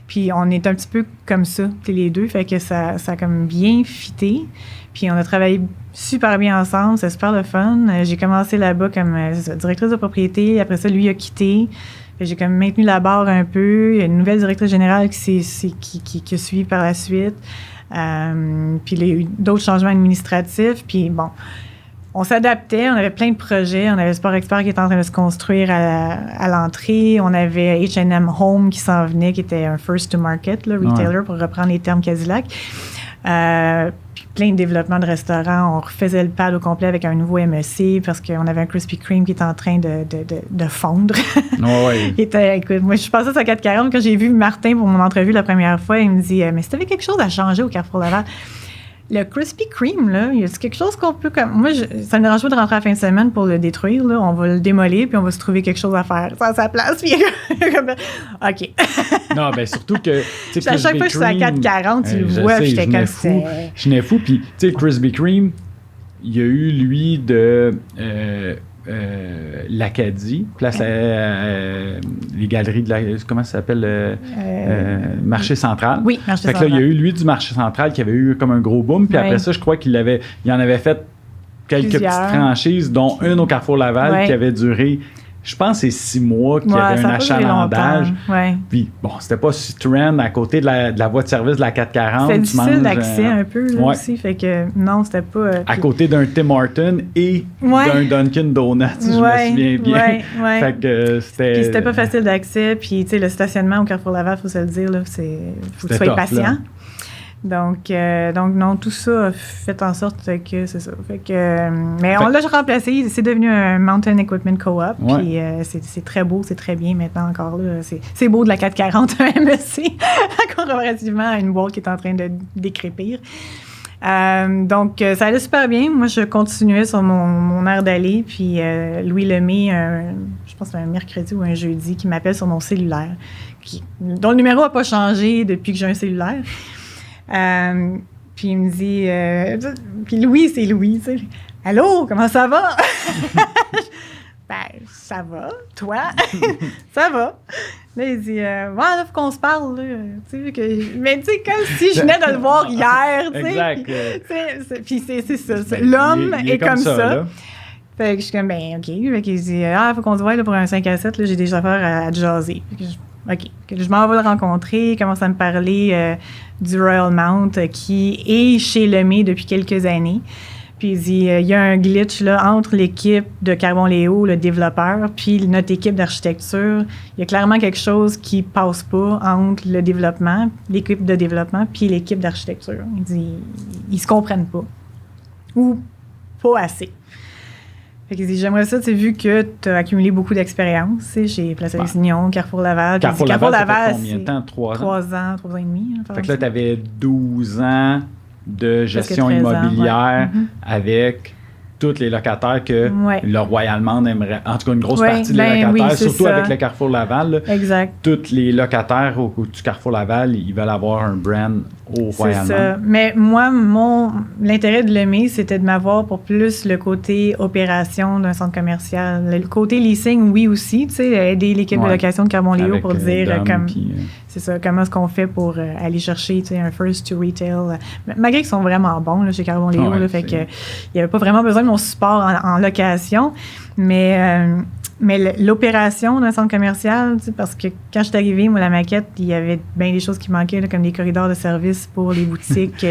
[SPEAKER 2] Puis on est un petit peu comme ça, les deux, fait que ça a comme bien fité. Puis on a travaillé super bien ensemble, c'est super le fun. J'ai commencé là-bas comme directrice de propriété. Après ça, lui a quitté. J'ai comme maintenu la barre un peu. Il y a une nouvelle directrice générale qui a suivi par la suite. Puis il y a eu d'autres changements administratifs. Puis bon, on s'adaptait. On avait plein de projets. On avait Sport Expert qui était en train de se construire à l'entrée. On avait H&M Home qui s'en venait, qui était un first to market, là, retailer, pour reprendre les termes Cadillac. Puis plein de développements de restaurants. On refaisait le pad au complet avec un nouveau MEC parce qu'on avait un Krispy Kreme qui était en train de fondre. Écoute, moi, je suis passée sur 440. Quand j'ai vu Martin pour mon entrevue la première fois, il me dit « Mais si tu avais quelque chose à changer au Carrefour Laval, le Krispy Kreme, là, y a quelque chose qu'on peut... Moi, ça me dérange pas de rentrer à la fin de semaine pour le détruire. Là. On va le démolir, puis on va se trouver quelque chose à faire à sa place. Puis, OK.
[SPEAKER 1] Non, bien, surtout que...
[SPEAKER 2] À chaque fois que je suis à 440, tu le vois, puis j'étais comme ça.
[SPEAKER 1] Je n'ai fou. Puis, tu sais, le Krispy Kreme, il y a eu, lui, de... l'Acadie, place les galeries de la... Comment ça s'appelle? Marché central.
[SPEAKER 2] Oui, Marché central.
[SPEAKER 1] Fait que là, il y a eu, lui, du Marché central qui avait eu comme un gros boom. Puis après ça, je crois qu'il en avait fait quelques petites franchises, dont une au Carrefour Laval qui avait duré... Je pense que c'est 6 mois qu'il y avait un achalandage. Puis, bon, c'était pas sur trend à côté de la voie de service de la 440.
[SPEAKER 2] C'était difficile d'accès un peu là, aussi. Fait que non, c'était pas.
[SPEAKER 1] À côté d'un Tim Hortons et d'un Dunkin' Donuts, je me souviens bien. Fait que c'était.
[SPEAKER 2] Puis c'était pas facile d'accès. Puis, tu sais, le stationnement au Carrefour Laval, il faut se le dire, faut que tu sois patient. Là. Donc, non, tout ça a fait en sorte que c'est ça. Fait que, mais on l'a remplacé. C'est devenu un Mountain Equipment Co-op. Puis c'est très beau, c'est très bien maintenant encore. Là. C'est beau de la 440 MEC, comparativement à une boîte qui est en train de décrépir. Donc, ça allait super bien. Moi, je continuais sur mon air d'aller. Puis Louis Lemay, je pense que c'est un mercredi ou un jeudi, qui m'appelle sur mon cellulaire, dont le numéro n'a pas changé depuis que j'ai un cellulaire. Puis il me dit, puis Louis, c'est Louis, tu sais. Allô, comment ça va? Ben, ça va. Toi? Ça va. Là, il dit, là, faut qu'on se parle, là. Tu sais, mais tu sais, comme si je venais de le voir hier, tu sais. Exact. Puis c'est ça. L'homme est comme ça. Fait que je suis comme, ben, OK. Fait qu'il dit, faut qu'on se voie là, pour un 5 à 7, là, j'ai des affaires à jaser. OK. Je m'en vais le rencontrer, il commence à me parler du Royal Mount qui est chez Lemay depuis quelques années. Puis il dit, il y a un glitch là, entre l'équipe de Carbon-Léo, le développeur, puis notre équipe d'architecture. Il y a clairement quelque chose qui passe pas entre le développement, l'équipe de développement, puis l'équipe d'architecture. Il dit, ils se comprennent pas. Ou pas assez. Fait qu'il dit, j'aimerais ça, tu sais, vu que tu as accumulé beaucoup d'expérience, chez Place Avignon, Carrefour Laval.
[SPEAKER 1] Carrefour Laval, combien de temps? 3 ans?
[SPEAKER 2] 3 ans, 3 ans et demi.
[SPEAKER 1] Fait que là, tu avais 12 ans de gestion immobilière avec tous les locataires que le Royal Mount aimerait. En tout cas, une grosse partie des locataires, surtout avec le Carrefour Laval. Là,
[SPEAKER 2] exact.
[SPEAKER 1] Tous les locataires du Carrefour Laval, ils veulent avoir un brand royalement.
[SPEAKER 2] C'est ça. Mais moi, l'intérêt de l'EME, c'était de m'avoir pour plus le côté opération d'un centre commercial. Le côté leasing, oui aussi, tu sais, aider l'équipe de location de Carbon-Léo pour dire c'est ça, comment est-ce qu'on fait pour aller chercher un first to retail. Malgré qu'ils sont vraiment bons là, chez Carbon-Léo, fait que il n'y avait pas vraiment besoin de mon support en location, mais l'opération d'un centre commercial, parce que quand je suis arrivée, moi, la maquette, il y avait bien des choses qui manquaient, là, comme des corridors de service pour les boutiques.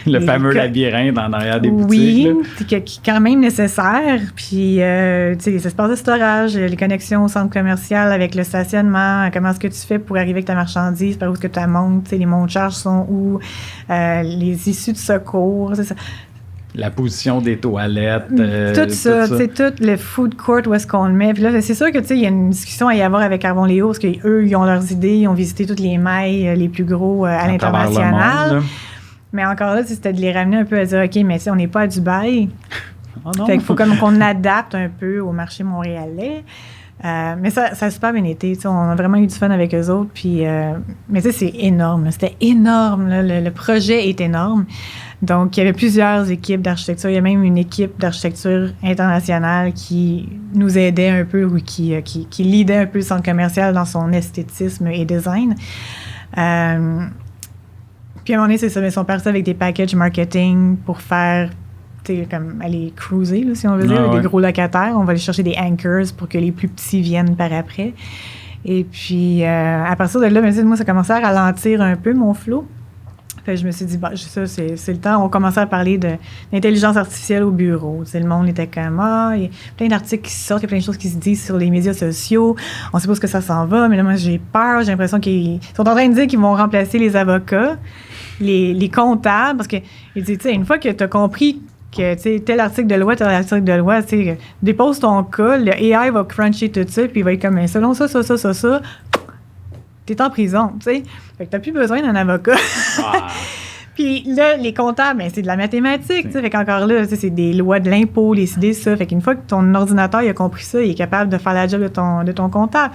[SPEAKER 1] Le fameux labyrinthe en arrière des boutiques.
[SPEAKER 2] Oui, qui est quand même nécessaire. Puis, les espaces de storage, les connexions au centre commercial avec le stationnement, comment est-ce que tu fais pour arriver avec ta marchandise, par où est-ce que tu la montes, les monts de charge sont où, les issues de secours, c'est ça.
[SPEAKER 1] La position des toilettes.
[SPEAKER 2] Tout ça. Tout le food court, où est-ce qu'on le met. Puis là, c'est sûr que, il y a une discussion à y avoir avec Carbon-Léo, parce qu'eux, ils ont leurs idées, ils ont visité toutes les mailles les plus gros à l'international. Mais encore là, c'était de les ramener un peu à dire, OK, mais on n'est pas à Dubaï. Oh non. Fait qu'il faut comme qu'on adapte un peu au marché montréalais. Mais ça a super bien été. On a vraiment eu du fun avec eux autres. Puis, mais c'est énorme. C'était énorme. Là, le projet est énorme. Donc, il y avait plusieurs équipes d'architecture. Il y a même une équipe d'architecture internationale qui nous aidait un peu ou qui leadait un peu le centre commercial dans son esthétisme et design. Puis, à un moment donné, c'est ça. Ils sont partis avec des packages marketing pour faire... comme aller cruiser, là, si on veut dire, des gros locataires. On va aller chercher des anchors pour que les plus petits viennent par après. Et puis, à partir de là, moi, ça commençait à ralentir un peu mon flow. Fait que je me suis dit, ça, c'est le temps. On commençait à parler d'intelligence artificielle au bureau. Le monde était comme, il y a plein d'articles qui sortent, il y a plein de choses qui se disent sur les médias sociaux. On sait pas ce que ça s'en va, mais là, moi, j'ai peur. J'ai l'impression qu'ils sont en train de dire qu'ils vont remplacer les avocats, les comptables, parce que, une fois que tu as compris que, tel article de loi, dépose ton cas, le AI va cruncher tout ça, puis il va être comme, selon ça, t'es en prison, tu sais. Fait que t'as plus besoin d'un avocat. Puis là, les comptables, c'est de la mathématique, tu sais. Fait qu'encore là, c'est des lois de l'impôt, les idées, ça. Fait qu'une fois que ton ordinateur, il a compris ça, il est capable de faire la job de ton comptable.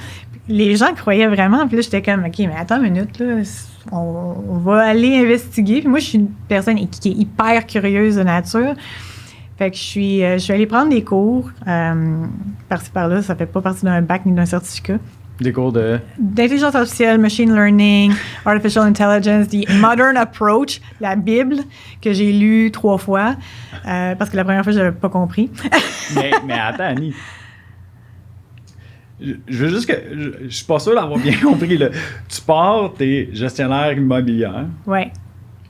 [SPEAKER 2] Les gens croyaient vraiment, puis là, j'étais comme, OK, mais attends une minute, là, on va aller investiguer. Puis moi, je suis une personne qui est hyper curieuse de nature. Fait que je suis allée prendre des cours, par-ci par-là, ça fait pas partie d'un bac ni d'un certificat.
[SPEAKER 1] Des cours
[SPEAKER 2] d'intelligence artificielle, machine learning, artificial intelligence, the modern approach, la Bible, que j'ai lue 3 fois, parce que la première fois, je n'avais pas compris.
[SPEAKER 1] mais attends, Annie. Je veux juste que... Je suis pas sûr d'avoir bien compris. Là. Tu pars, t'es gestionnaire immobilier.
[SPEAKER 2] Oui.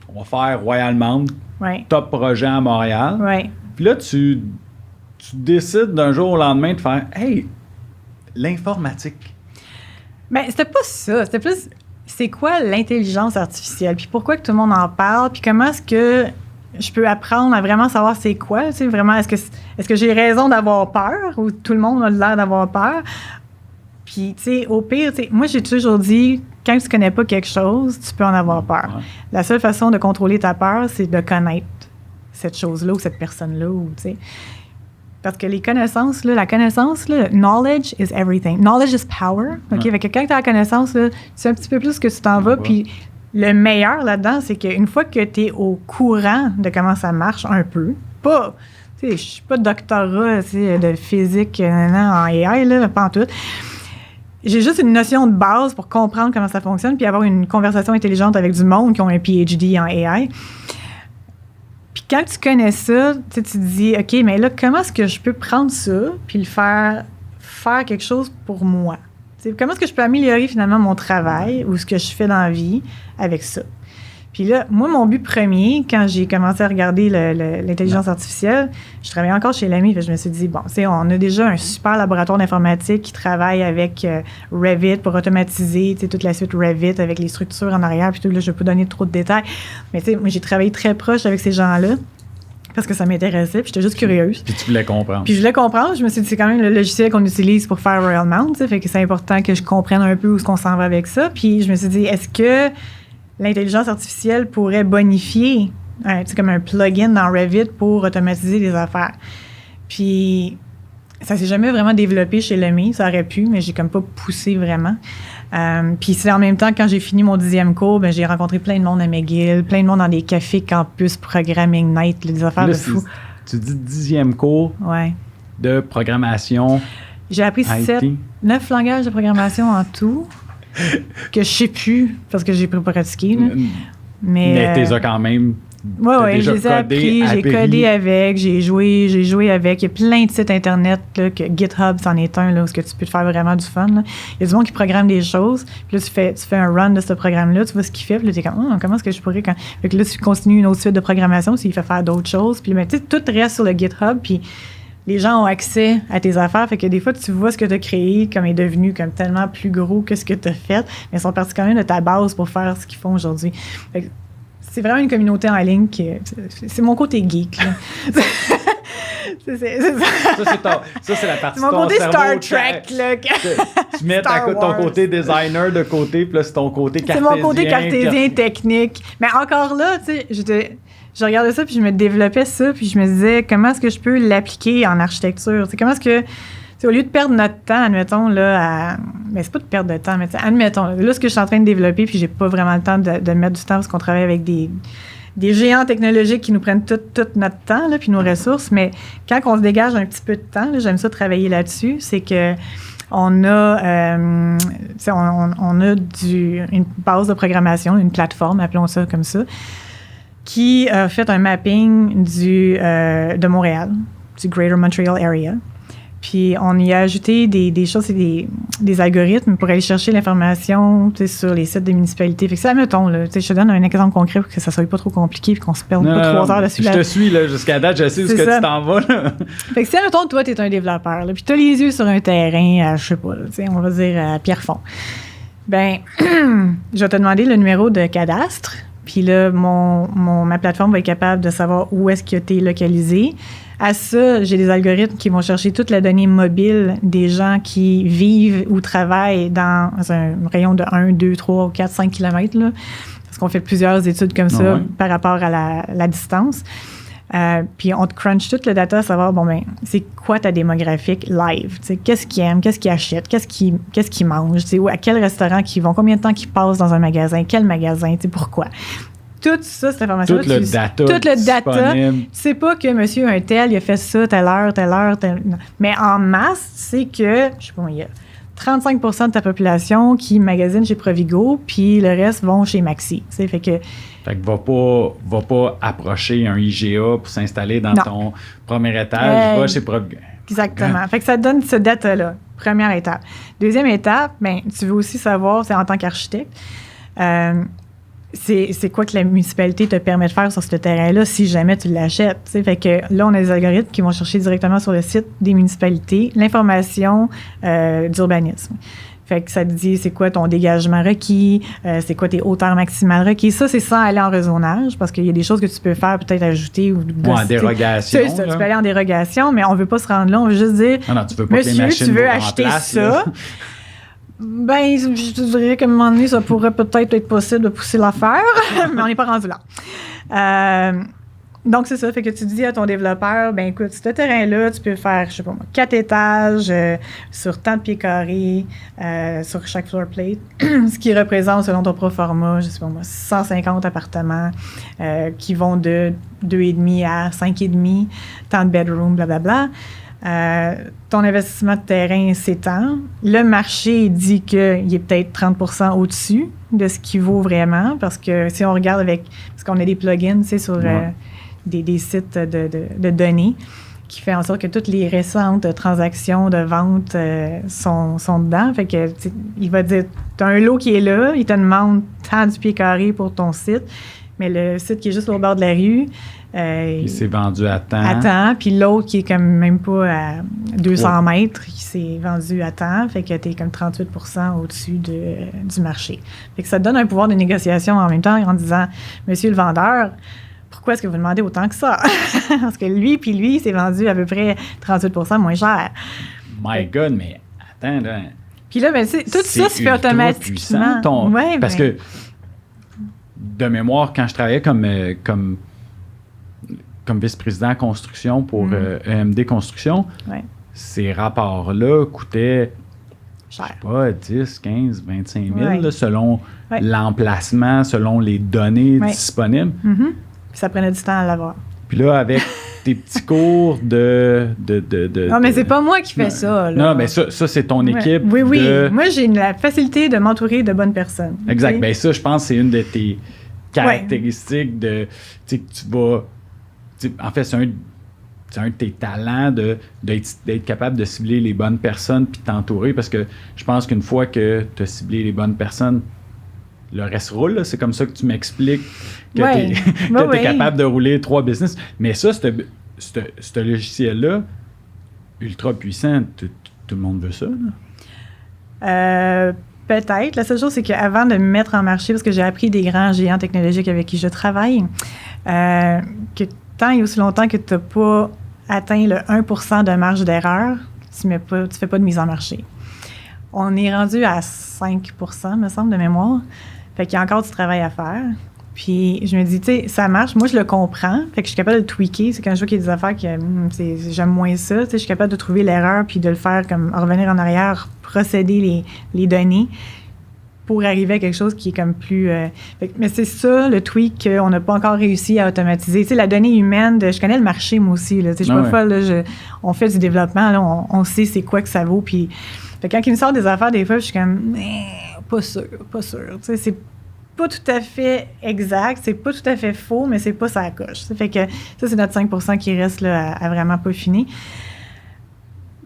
[SPEAKER 1] On va faire Royal Mount, top projet à Montréal.
[SPEAKER 2] Oui.
[SPEAKER 1] Puis là, tu décides d'un jour au lendemain de faire « Hey, l'informatique. »
[SPEAKER 2] Bien, c'était pas ça. C'était plus, c'est quoi l'intelligence artificielle? Puis pourquoi que tout le monde en parle? Puis comment est-ce que je peux apprendre à vraiment savoir c'est quoi? Tu sais, vraiment, est-ce que j'ai raison d'avoir peur ou tout le monde a l'air d'avoir peur? Puis, tu sais, au pire, moi, j'ai toujours dit, quand tu connais pas quelque chose, tu peux en avoir peur. Ouais. La seule façon de contrôler ta peur, c'est de connaître cette chose-là ou cette personne-là, ou, tu sais. Parce que les connaissances, là, la connaissance, là, knowledge is everything. Knowledge is power. OK? Fait que quand tu as la connaissance, là, tu sais un petit peu plus que tu t'en vas. Puis le meilleur là-dedans, c'est qu'une fois que tu es au courant de comment ça marche un peu, pas, tu sais, je suis pas doctorat de physique en AI, là, pas en tout. J'ai juste une notion de base pour comprendre comment ça fonctionne puis avoir une conversation intelligente avec du monde qui ont un PhD en AI. Puis quand tu connais ça, tu te dis, OK, mais là, comment est-ce que je peux prendre ça puis le faire quelque chose pour moi? T'sais, comment est-ce que je peux améliorer finalement mon travail ou ce que je fais dans la vie avec ça? Puis là, moi, mon but premier, quand j'ai commencé à regarder l'intelligence artificielle, je travaillais encore chez l'AMI, je me suis dit, bon, on a déjà un super laboratoire d'informatique qui travaille avec Revit pour automatiser toute la suite Revit avec les structures en arrière, puis tout, là, je ne vais pas donner trop de détails. Mais tu sais, moi, j'ai travaillé très proche avec ces gens-là parce que ça m'intéressait, puis j'étais juste curieuse.
[SPEAKER 1] Puis tu voulais comprendre.
[SPEAKER 2] Puis je voulais comprendre. Je me suis dit, c'est quand même le logiciel qu'on utilise pour faire Royal Mount, fait que c'est important que je comprenne un peu où est-ce qu'on s'en va avec ça. Puis je me suis dit, est-ce que l'intelligence artificielle pourrait bonifier, c'est comme un plugin dans Revit pour automatiser les affaires. Puis, ça s'est jamais vraiment développé chez l'AMI, ça aurait pu, mais j'ai comme pas poussé vraiment. Puis c'est en même temps, quand j'ai fini mon 10e cours, ben, j'ai rencontré plein de monde à McGill, plein de monde dans des cafés campus, programming night, des affaires
[SPEAKER 1] là,
[SPEAKER 2] de fou.
[SPEAKER 1] Tu dis 10e cours de programmation.
[SPEAKER 2] J'ai appris 9 langages de programmation en tout, que je sais plus, parce que j'ai pas pratiqué. Là. Mais
[SPEAKER 1] t'es quand même...
[SPEAKER 2] Oui, je les ai appris, j'ai codé avec, j'ai joué avec. Il y a plein de sites Internet, là, que GitHub, c'en est un, là, où tu peux te faire vraiment du fun. Là. Il y a du monde qui programme des choses, puis là, tu fais un run de ce programme-là, tu vois ce qu'il fait, puis là, tu es comme, comment est-ce que je pourrais... Fait que là, tu continues une autre suite de programmation, s'il fait faire d'autres choses, puis tu sais, tout reste sur le GitHub, puis les gens ont accès à tes affaires, fait que des fois, tu vois ce que tu as créé comme est devenu comme tellement plus gros que ce que tu as fait, mais ils sont partis quand même de ta base pour faire ce qu'ils font aujourd'hui. Fait que c'est vraiment une communauté en ligne c'est mon côté geek. Là. c'est ça.
[SPEAKER 1] Ça, c'est la partie
[SPEAKER 2] de ton cerveau. C'est mon côté Star Trek. Là.
[SPEAKER 1] Tu mets ton côté designer de côté, puis là, c'est ton côté cartésien.
[SPEAKER 2] C'est mon côté cartésien technique. Mais encore là, tu sais, je regardais ça, puis je me développais ça, puis je me disais, comment est-ce que je peux l'appliquer en architecture? T'sais, comment est-ce que... au lieu de perdre notre temps, admettons, là, mais c'est pas de perdre de temps, mais admettons, là, ce que je suis en train de développer, puis j'ai pas vraiment le temps de mettre du temps parce qu'on travaille avec des géants technologiques qui nous prennent tout notre temps, là, puis nos ressources, mais quand on se dégage un petit peu de temps, là, j'aime ça travailler là-dessus, c'est que on a une base de programmation, une plateforme, appelons ça comme ça, qui a fait un mapping de Montréal, du Greater Montreal Area. Puis, on y a ajouté des choses, c'est des algorithmes pour aller chercher l'information sur les sites des municipalités. Fait que ça, mettons, là, je te donne un exemple concret pour que ça soit pas trop compliqué et qu'on se perde pas 3 heures dessus.
[SPEAKER 1] Je te suis, là, jusqu'à date, je sais où tu t'en vas. Là.
[SPEAKER 2] Fait que si, mettons, toi, tu es un développeur, là, puis tu as les yeux sur un terrain, je sais pas, là, on va dire à Pierrefonds. Ben, je vais te demander le numéro de cadastre. Puis là, ma plateforme va être capable de savoir où est-ce qu'il a été localisé. À ça, j'ai des algorithmes qui vont chercher toute la donnée mobile des gens qui vivent ou travaillent dans un rayon de 1, 2, 3, 4, 5 km. Là, parce qu'on fait plusieurs études comme ça par rapport à la distance. Puis on te crunch toute le data à savoir, c'est quoi ta démographique live? T'sais, qu'est-ce qu'ils aiment, qu'est-ce qu'ils achètent, qu'est-ce qu'ils mangent, à quel restaurant qu'ils vont, combien de temps qu'ils passent dans un magasin, quel magasin, pourquoi? Tout ça, cette information-là.
[SPEAKER 1] Tout le data.
[SPEAKER 2] Tu sais pas que monsieur un tel, il a fait ça, telle heure. Non. Mais en masse, c'est que, je sais pas, il y a 35 % de ta population qui magasine chez Provigo, puis le reste vont chez Maxi. Fait que
[SPEAKER 1] va pas approcher un IGA pour s'installer dans ton premier étage. Va chez Provigo.
[SPEAKER 2] Exactement. Fait que ça te donne ce data-là. Première étape. Deuxième étape, tu veux aussi savoir, c'est en tant qu'architecte, c'est quoi que la municipalité te permet de faire sur ce terrain-là si jamais tu l'achètes. T'sais. Fait que là, on a des algorithmes qui vont chercher directement sur le site des municipalités l'information d'urbanisme. Fait que ça te dit c'est quoi ton dégagement requis, c'est quoi tes hauteurs maximales requises. Ça, c'est sans aller en rezonage parce qu'il y a des choses que tu peux faire, peut-être ajouter ou
[SPEAKER 1] en dérogation.
[SPEAKER 2] Tu peux aller en dérogation, mais on ne veut pas se rendre là. On veut juste dire,
[SPEAKER 1] tu veux pas
[SPEAKER 2] monsieur,
[SPEAKER 1] que les machines
[SPEAKER 2] tu veux
[SPEAKER 1] en
[SPEAKER 2] acheter
[SPEAKER 1] place,
[SPEAKER 2] ça.
[SPEAKER 1] Là.
[SPEAKER 2] Je te dirais qu'à un moment donné, ça pourrait peut-être être possible de pousser l'affaire, mais on n'est pas rendu là. Donc, c'est ça. Fait que tu dis à ton développeur, écoute, ce terrain-là, tu peux faire, je sais pas moi, 4 étages sur tant de pieds carrés sur chaque floor plate, ce qui représente, selon ton proforma, je sais pas moi, 150 appartements qui vont de 2,5 à 5,5, tant de bedrooms, blablabla. Ton investissement de terrain s'étend. Le marché dit qu'il est peut-être 30 % au-dessus de ce qu'il vaut vraiment, parce que si on regarde parce qu'on a des plugins, sur des sites de données qui fait en sorte que toutes les récentes transactions de vente sont dedans. Fait que il va dire, tu as un lot qui est là, il te demande tant du pied carré pour ton site, mais le site qui est juste au bord de la rue,
[SPEAKER 1] il s'est vendu à temps.
[SPEAKER 2] À temps, puis l'autre qui est comme même pas à 200 mètres, qui s'est vendu à temps, fait que tu es comme 38 % au-dessus du marché. Fait que ça te donne un pouvoir de négociation en même temps en disant, monsieur le vendeur, pourquoi est-ce que vous demandez autant que ça? Parce que lui, il s'est vendu à peu près 38 % moins cher.
[SPEAKER 1] My God, mais attends, là.
[SPEAKER 2] Puis là, tout ça se fait automatiquement.
[SPEAKER 1] Parce que, de mémoire, quand je travaillais comme vice-président construction pour EMD Construction, ces rapports-là coûtaient
[SPEAKER 2] cher.
[SPEAKER 1] Je sais pas, 10, 15, 25 000,
[SPEAKER 2] Ouais.
[SPEAKER 1] là, selon
[SPEAKER 2] Ouais.
[SPEAKER 1] l'emplacement, selon les données
[SPEAKER 2] Ouais.
[SPEAKER 1] disponibles.
[SPEAKER 2] Puis ça prenait du temps à l'avoir.
[SPEAKER 1] Puis là, avec tes petits cours de
[SPEAKER 2] Non, mais c'est pas moi qui fais ça. Là.
[SPEAKER 1] Non, mais ça c'est ton
[SPEAKER 2] Ouais.
[SPEAKER 1] équipe.
[SPEAKER 2] Oui.
[SPEAKER 1] de-
[SPEAKER 2] Moi, j'ai la facilité de m'entourer de bonnes personnes.
[SPEAKER 1] Exact.
[SPEAKER 2] Tu sais.
[SPEAKER 1] Ben ça, je pense que c'est une de tes caractéristiques de... Tu sais, que tu vas... En fait, c'est un de tes talents d'être capable de cibler les bonnes personnes puis de t'entourer, parce que je pense qu'une fois que tu as ciblé les bonnes personnes, le reste roule. Là. C'est comme ça que tu m'expliques que
[SPEAKER 2] Ouais.
[SPEAKER 1] tu es
[SPEAKER 2] Ouais.
[SPEAKER 1] capable de rouler 3 business. Mais ça, ce logiciel-là, ultra puissant, tout le monde veut ça. Là.
[SPEAKER 2] Peut-être. La seule chose, c'est qu'avant de me mettre en marché, parce que j'ai appris des grands géants technologiques avec qui je travaille, que tant et aussi longtemps que tu n'as pas atteint le 1% de marge d'erreur, tu ne fais pas de mise en marché. On est rendu à 5%, me semble, de mémoire. Fait qu'il y a encore du travail à faire. Puis je me dis, tu sais, ça marche. Moi, je le comprends. Fait que je suis capable de le tweaker. C'est quand je vois qu'il y a des affaires que j'aime moins ça. Tu sais, je suis capable de trouver l'erreur puis de le faire comme revenir en arrière, procéder les données pour arriver à quelque chose qui est comme plus... mais c'est ça, le tweak qu'on n'a pas encore réussi à automatiser. Tu sais, la donnée humaine, je connais le marché, moi aussi. Là, tu sais, je suis pas folle. Là, on fait du développement. Là, on sait c'est quoi que ça vaut. Puis fait que quand ils me sortent des affaires, des fois, je suis comme... pas sûr. Tu sais, c'est pas tout à fait exact, c'est pas tout à fait faux, mais c'est pas ça coche. Ça fait que ça, c'est notre 5% qui reste là, à vraiment peaufiner.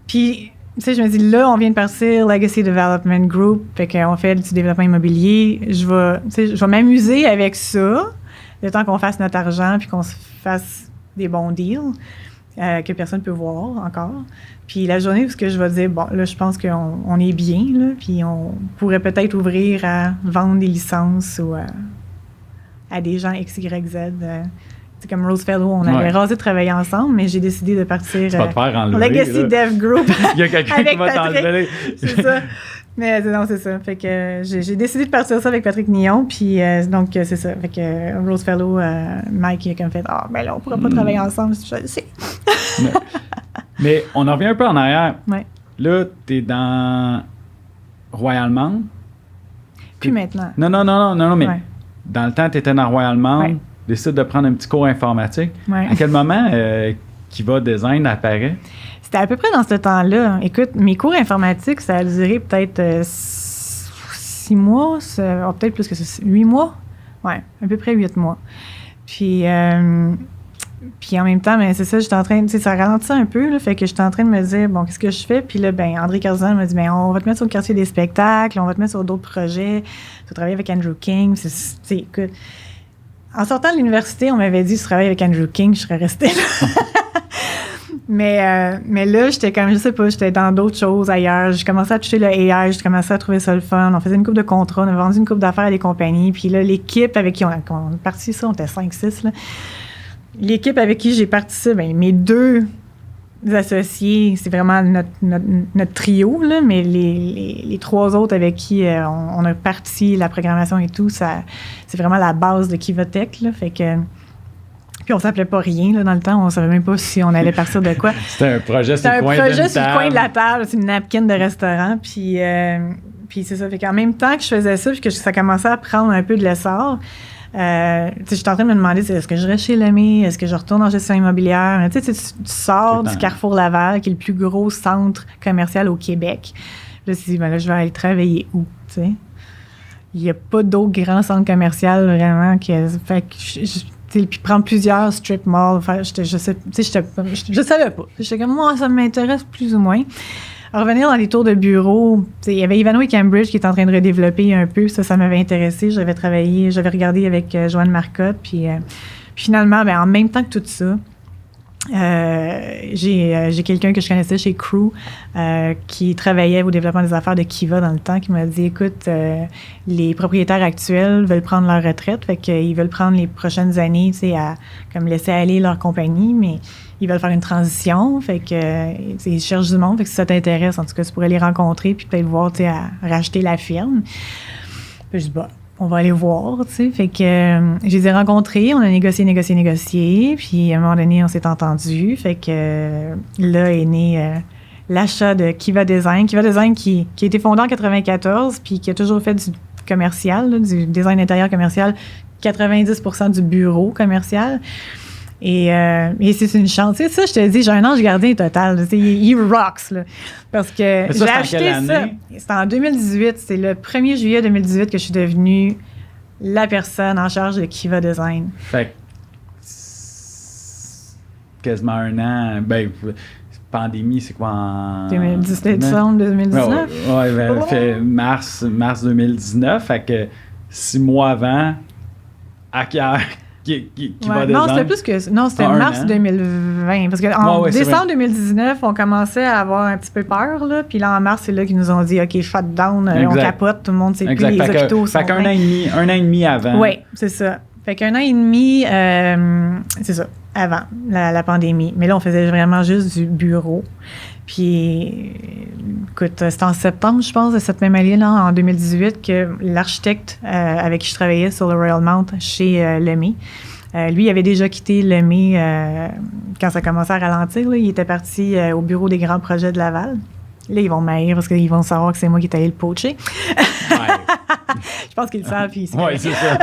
[SPEAKER 2] Puis, tu sais, je me dis, là, on vient de partir Legacy Development Group, fait qu'on fait du développement immobilier. Je vais m'amuser avec ça, le temps qu'on fasse notre argent puis qu'on se fasse des bons deals que personne ne peut voir encore. Puis la journée où je vais dire, bon, là, je pense qu'on est bien, là, puis on pourrait peut-être ouvrir à vendre des licences ou à des gens X, Y, Z. C'est comme Rose Fellow, on avait rasé de travailler ensemble, mais j'ai décidé de partir
[SPEAKER 1] Tu vas te faire enlever,
[SPEAKER 2] Legacy
[SPEAKER 1] là.
[SPEAKER 2] Dev Group.
[SPEAKER 1] Il y a quelqu'un qui va t'enlever.
[SPEAKER 2] C'est ça. Mais non, c'est ça. Fait que j'ai décidé de partir ça avec Patrick Nillon, puis donc c'est ça. Fait que Rose Fellow, Mike, il a comme fait, ben là, on pourra pas travailler ensemble. Je le sais.
[SPEAKER 1] Mais on en revient un peu en arrière.
[SPEAKER 2] Ouais.
[SPEAKER 1] Là, t'es dans Royal Mount.
[SPEAKER 2] Plus maintenant.
[SPEAKER 1] Non, mais
[SPEAKER 2] Ouais.
[SPEAKER 1] dans le temps, tu étais dans Royal Mount,
[SPEAKER 2] Ouais.
[SPEAKER 1] décides de prendre un petit cours informatique.
[SPEAKER 2] Ouais.
[SPEAKER 1] À quel moment Kiva Design apparaît?
[SPEAKER 2] C'était à peu près dans ce temps-là. Écoute, mes cours informatiques, ça a duré peut-être 6 mois, peut-être plus que ça, 8 mois. Ouais, à peu près 8 mois. Puis en même temps, c'est ça, j'étais en train, tu sais, ça ralentit un peu, là, fait que j'étais en train de me dire, bon, qu'est-ce que je fais? Puis là, André Carzan m'a dit, on va te mettre sur le quartier des spectacles, on va te mettre sur d'autres projets, tu vas travailler avec Andrew King. Tu sais, écoute, en sortant de l'université, on m'avait dit, si je travaillais avec Andrew King, je serais restée là. Mais là, j'étais comme, je sais pas, j'étais dans d'autres choses ailleurs. J'ai commencé à toucher le AI, j'ai commencé à trouver ça le fun. On faisait une couple de contrats, on a vendu une couple d'affaires à des compagnies. Puis là, l'équipe avec qui on est parti ça, on était 5-6, là. L'équipe avec qui j'ai parti ça, mes 2 associés, c'est vraiment notre trio, là, mais les 3 autres avec qui on a parti la programmation et tout, ça, c'est vraiment la base de Kivatech, là, fait que... Puis on s'appelait pas rien, là, dans le temps. On savait même pas si on allait partir de quoi.
[SPEAKER 1] C'était un projet sur le coin
[SPEAKER 2] de la table. C'est une napkin de restaurant. Puis c'est ça. Fait qu'en même temps que je faisais ça, puis que ça commençait à prendre un peu de l'essor, j'étais en train de me demander, est-ce que je reste chez Lemay? Est-ce que je retourne en gestion immobilière? Tu sors du Carrefour Laval, qui est le plus gros centre commercial au Québec. Là, tu te dis, là, je vais aller travailler où? T'sais? Il n'y a pas d'autres grands centres commerciaux vraiment. Fait que puis prendre plusieurs strip malls, je savais pas. J'étais comme, moi, ça m'intéresse plus ou moins. À revenir dans les tours de bureau, il y avait Ivano et Cambridge qui étaient en train de redévelopper un peu. Ça m'avait intéressé. J'avais regardé avec Joanne Marcotte. Puis finalement, en même temps que tout ça, j'ai quelqu'un que je connaissais chez Crew qui travaillait au développement des affaires de Kiva dans le temps, qui m'a dit, écoute, les propriétaires actuels veulent prendre leur retraite, fait qu'ils veulent prendre les prochaines années, tu sais, à comme laisser aller leur compagnie, mais ils veulent faire une transition, fait que ils cherchent du monde, fait que si ça t'intéresse, en tout cas, tu pourrais les rencontrer puis peut-être voir, tu sais, à racheter la firme. Puis je dis, on va aller voir, tu sais. Fait que je les ai rencontrés, on a négocié, puis à un moment donné, on s'est entendus. Fait que là est né l'achat de Kiva Design. Kiva Design qui a été fondé en 1994 puis qui a toujours fait du commercial, là, du design intérieur commercial, 90% du bureau commercial. Et c'est une chance. Tu sais, ça, je te dis, j'ai un ange gardien total. Tu sais, il rocks, là. Parce que
[SPEAKER 1] ça,
[SPEAKER 2] j'ai acheté ça. C'était en 2018. C'est le 1er juillet 2018 que je suis devenue la personne en charge de Kiva Design.
[SPEAKER 1] Fait que quasiment un an. Ben, pandémie, c'est quoi en...
[SPEAKER 2] 2017, décembre 2019?
[SPEAKER 1] Oui, fait mars 2019. Fait que 6 mois avant, Kiva Design.
[SPEAKER 2] Non, c'était plus que... Non, c'était mars 2020. Parce qu'en décembre 2019, on commençait à avoir un petit peu peur, là. Puis là, en mars, c'est là qu'ils nous ont dit, OK, shutdown, on capote, tout le monde sait plus, les hôpitaux sont...
[SPEAKER 1] Fait qu'un an et demi avant.
[SPEAKER 2] Oui, c'est ça. Fait qu'un an et demi, c'est ça, avant la pandémie. Mais là, on faisait vraiment juste du bureau. Puis, écoute, c'était en septembre, je pense, de cette même année, là, en 2018, que l'architecte avec qui je travaillais sur le Royal Mount chez Lemay, lui, il avait déjà quitté Lemay quand ça commençait à ralentir. Là, il était parti au bureau des grands projets de Laval. Là, ils vont m'haïr parce qu'ils vont savoir que c'est moi qui est allé le poacher. Ouais. Je pense qu'ils le savent. Oui,
[SPEAKER 1] c'est ça.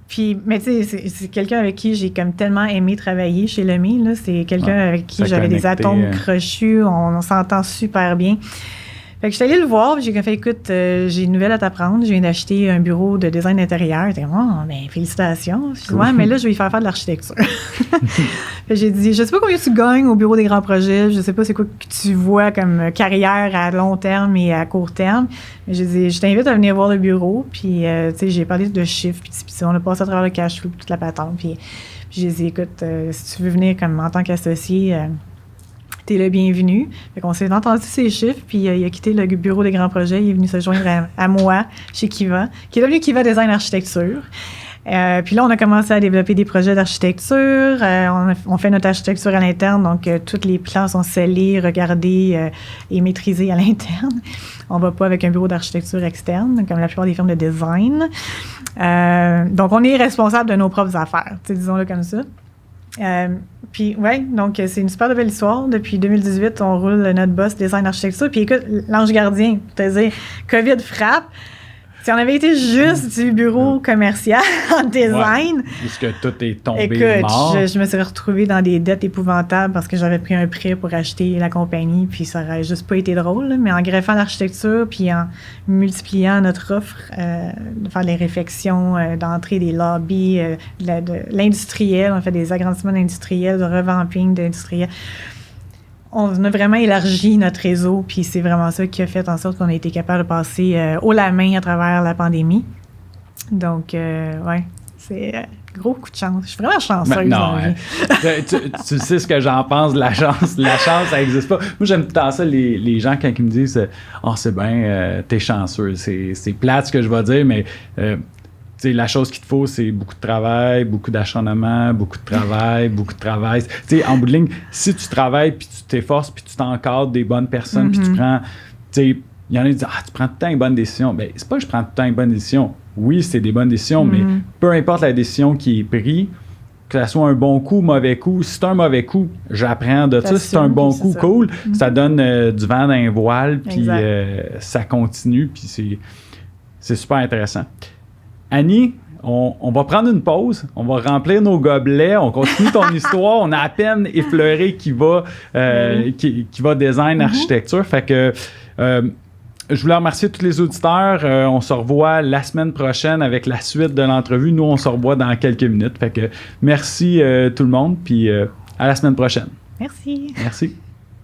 [SPEAKER 2] Puis, mais tu sais, c'est quelqu'un avec qui j'ai comme tellement aimé travailler chez Lemay. Là. C'est quelqu'un avec qui j'avais des atomes crochus. On s'entend super bien. Fait que je suis allée le voir, puis j'ai fait, écoute, j'ai une nouvelle à t'apprendre. Je viens d'acheter un bureau de design intérieur. Il était comme, oh, ben, félicitations. Je dis, ouais, mais là, je vais y faire de l'architecture. J'ai dit, je sais pas combien tu gagnes au bureau des grands projets. Je sais pas c'est quoi que tu vois comme carrière à long terme et à court terme. Mais j'ai dit, je t'invite à venir voir le bureau. Puis, tu sais, j'ai parlé de chiffres. Puis on a passé à travers le cash flow, toute la patente. Puis j'ai dit, écoute, si tu veux venir comme en tant qu'associé, t'es le bienvenu. Fait qu'on s'est entendu ces chiffres, puis il a quitté le bureau des grands projets, il est venu se joindre à moi, chez Kiva, qui est devenu Kiva Design Architecture. Puis là, on a commencé à développer des projets d'architecture. On fait notre architecture à l'interne, donc tous les plans sont scellés, regardés et maîtrisés à l'interne. On ne va pas avec un bureau d'architecture externe, comme la plupart des firmes de design. Donc, on est responsable de nos propres affaires, disons-le comme ça. Puis, ouais, donc c'est une super belle histoire. Depuis 2018, on roule notre boss design architecture. Puis, écoute, l'ange gardien, c'est-à-dire, COVID frappe. Si on avait été juste du bureau commercial en design...
[SPEAKER 1] Puisque tout est tombé
[SPEAKER 2] écoute,
[SPEAKER 1] mort.
[SPEAKER 2] Je me suis retrouvée dans des dettes épouvantables parce que j'avais pris un prêt pour acheter la compagnie, puis ça aurait juste pas été drôle. Là. Mais en greffant l'architecture, puis en multipliant notre offre, de faire des réflexions, d'entrée des lobbies, de l'industriel, on fait des agrandissements d'industriels, de revamping d'industriels. On a vraiment élargi notre réseau, puis c'est vraiment ça qui a fait en sorte qu'on a été capable de passer haut la main à travers la pandémie. Donc, ouais, c'est gros coup de chance. Je suis vraiment chanceuse dans la vie.
[SPEAKER 1] Tu sais ce que j'en pense de la chance. La chance, ça n'existe pas. Moi, j'aime tout le temps ça, les gens, quand ils me disent « Ah, c'est bien, t'es chanceux. » C'est plate ce que je vais dire, mais... la chose qu'il te faut, c'est beaucoup de travail, beaucoup d'acharnement, beaucoup de travail, beaucoup de travail. En bout de ligne, si tu travailles, puis tu t'efforces, puis tu t'encadres des bonnes personnes, puis tu prends... Il y en a qui disent « Ah, tu prends tout le temps une bonne décision. » Bien, c'est pas que je prends tout le temps une bonne décision. Oui, c'est des bonnes décisions, mais peu importe la décision qui est prise, que ce soit un bon coup, mauvais coup. Si c'est un mauvais coup, j'apprends de ça. Si c'est un bon coup, cool. Ça donne du vent dans les voiles, puis ça continue, puis c'est super intéressant. Annie, on va prendre une pause, on va remplir nos gobelets, on continue ton histoire, on a à peine effleuré qui va design architecture. Fait que je voulais remercier tous les auditeurs. On se revoit la semaine prochaine avec la suite de l'entrevue. Nous, on se revoit dans quelques minutes. Fait que merci tout le monde, puis à la semaine prochaine.
[SPEAKER 2] Merci.
[SPEAKER 1] Merci.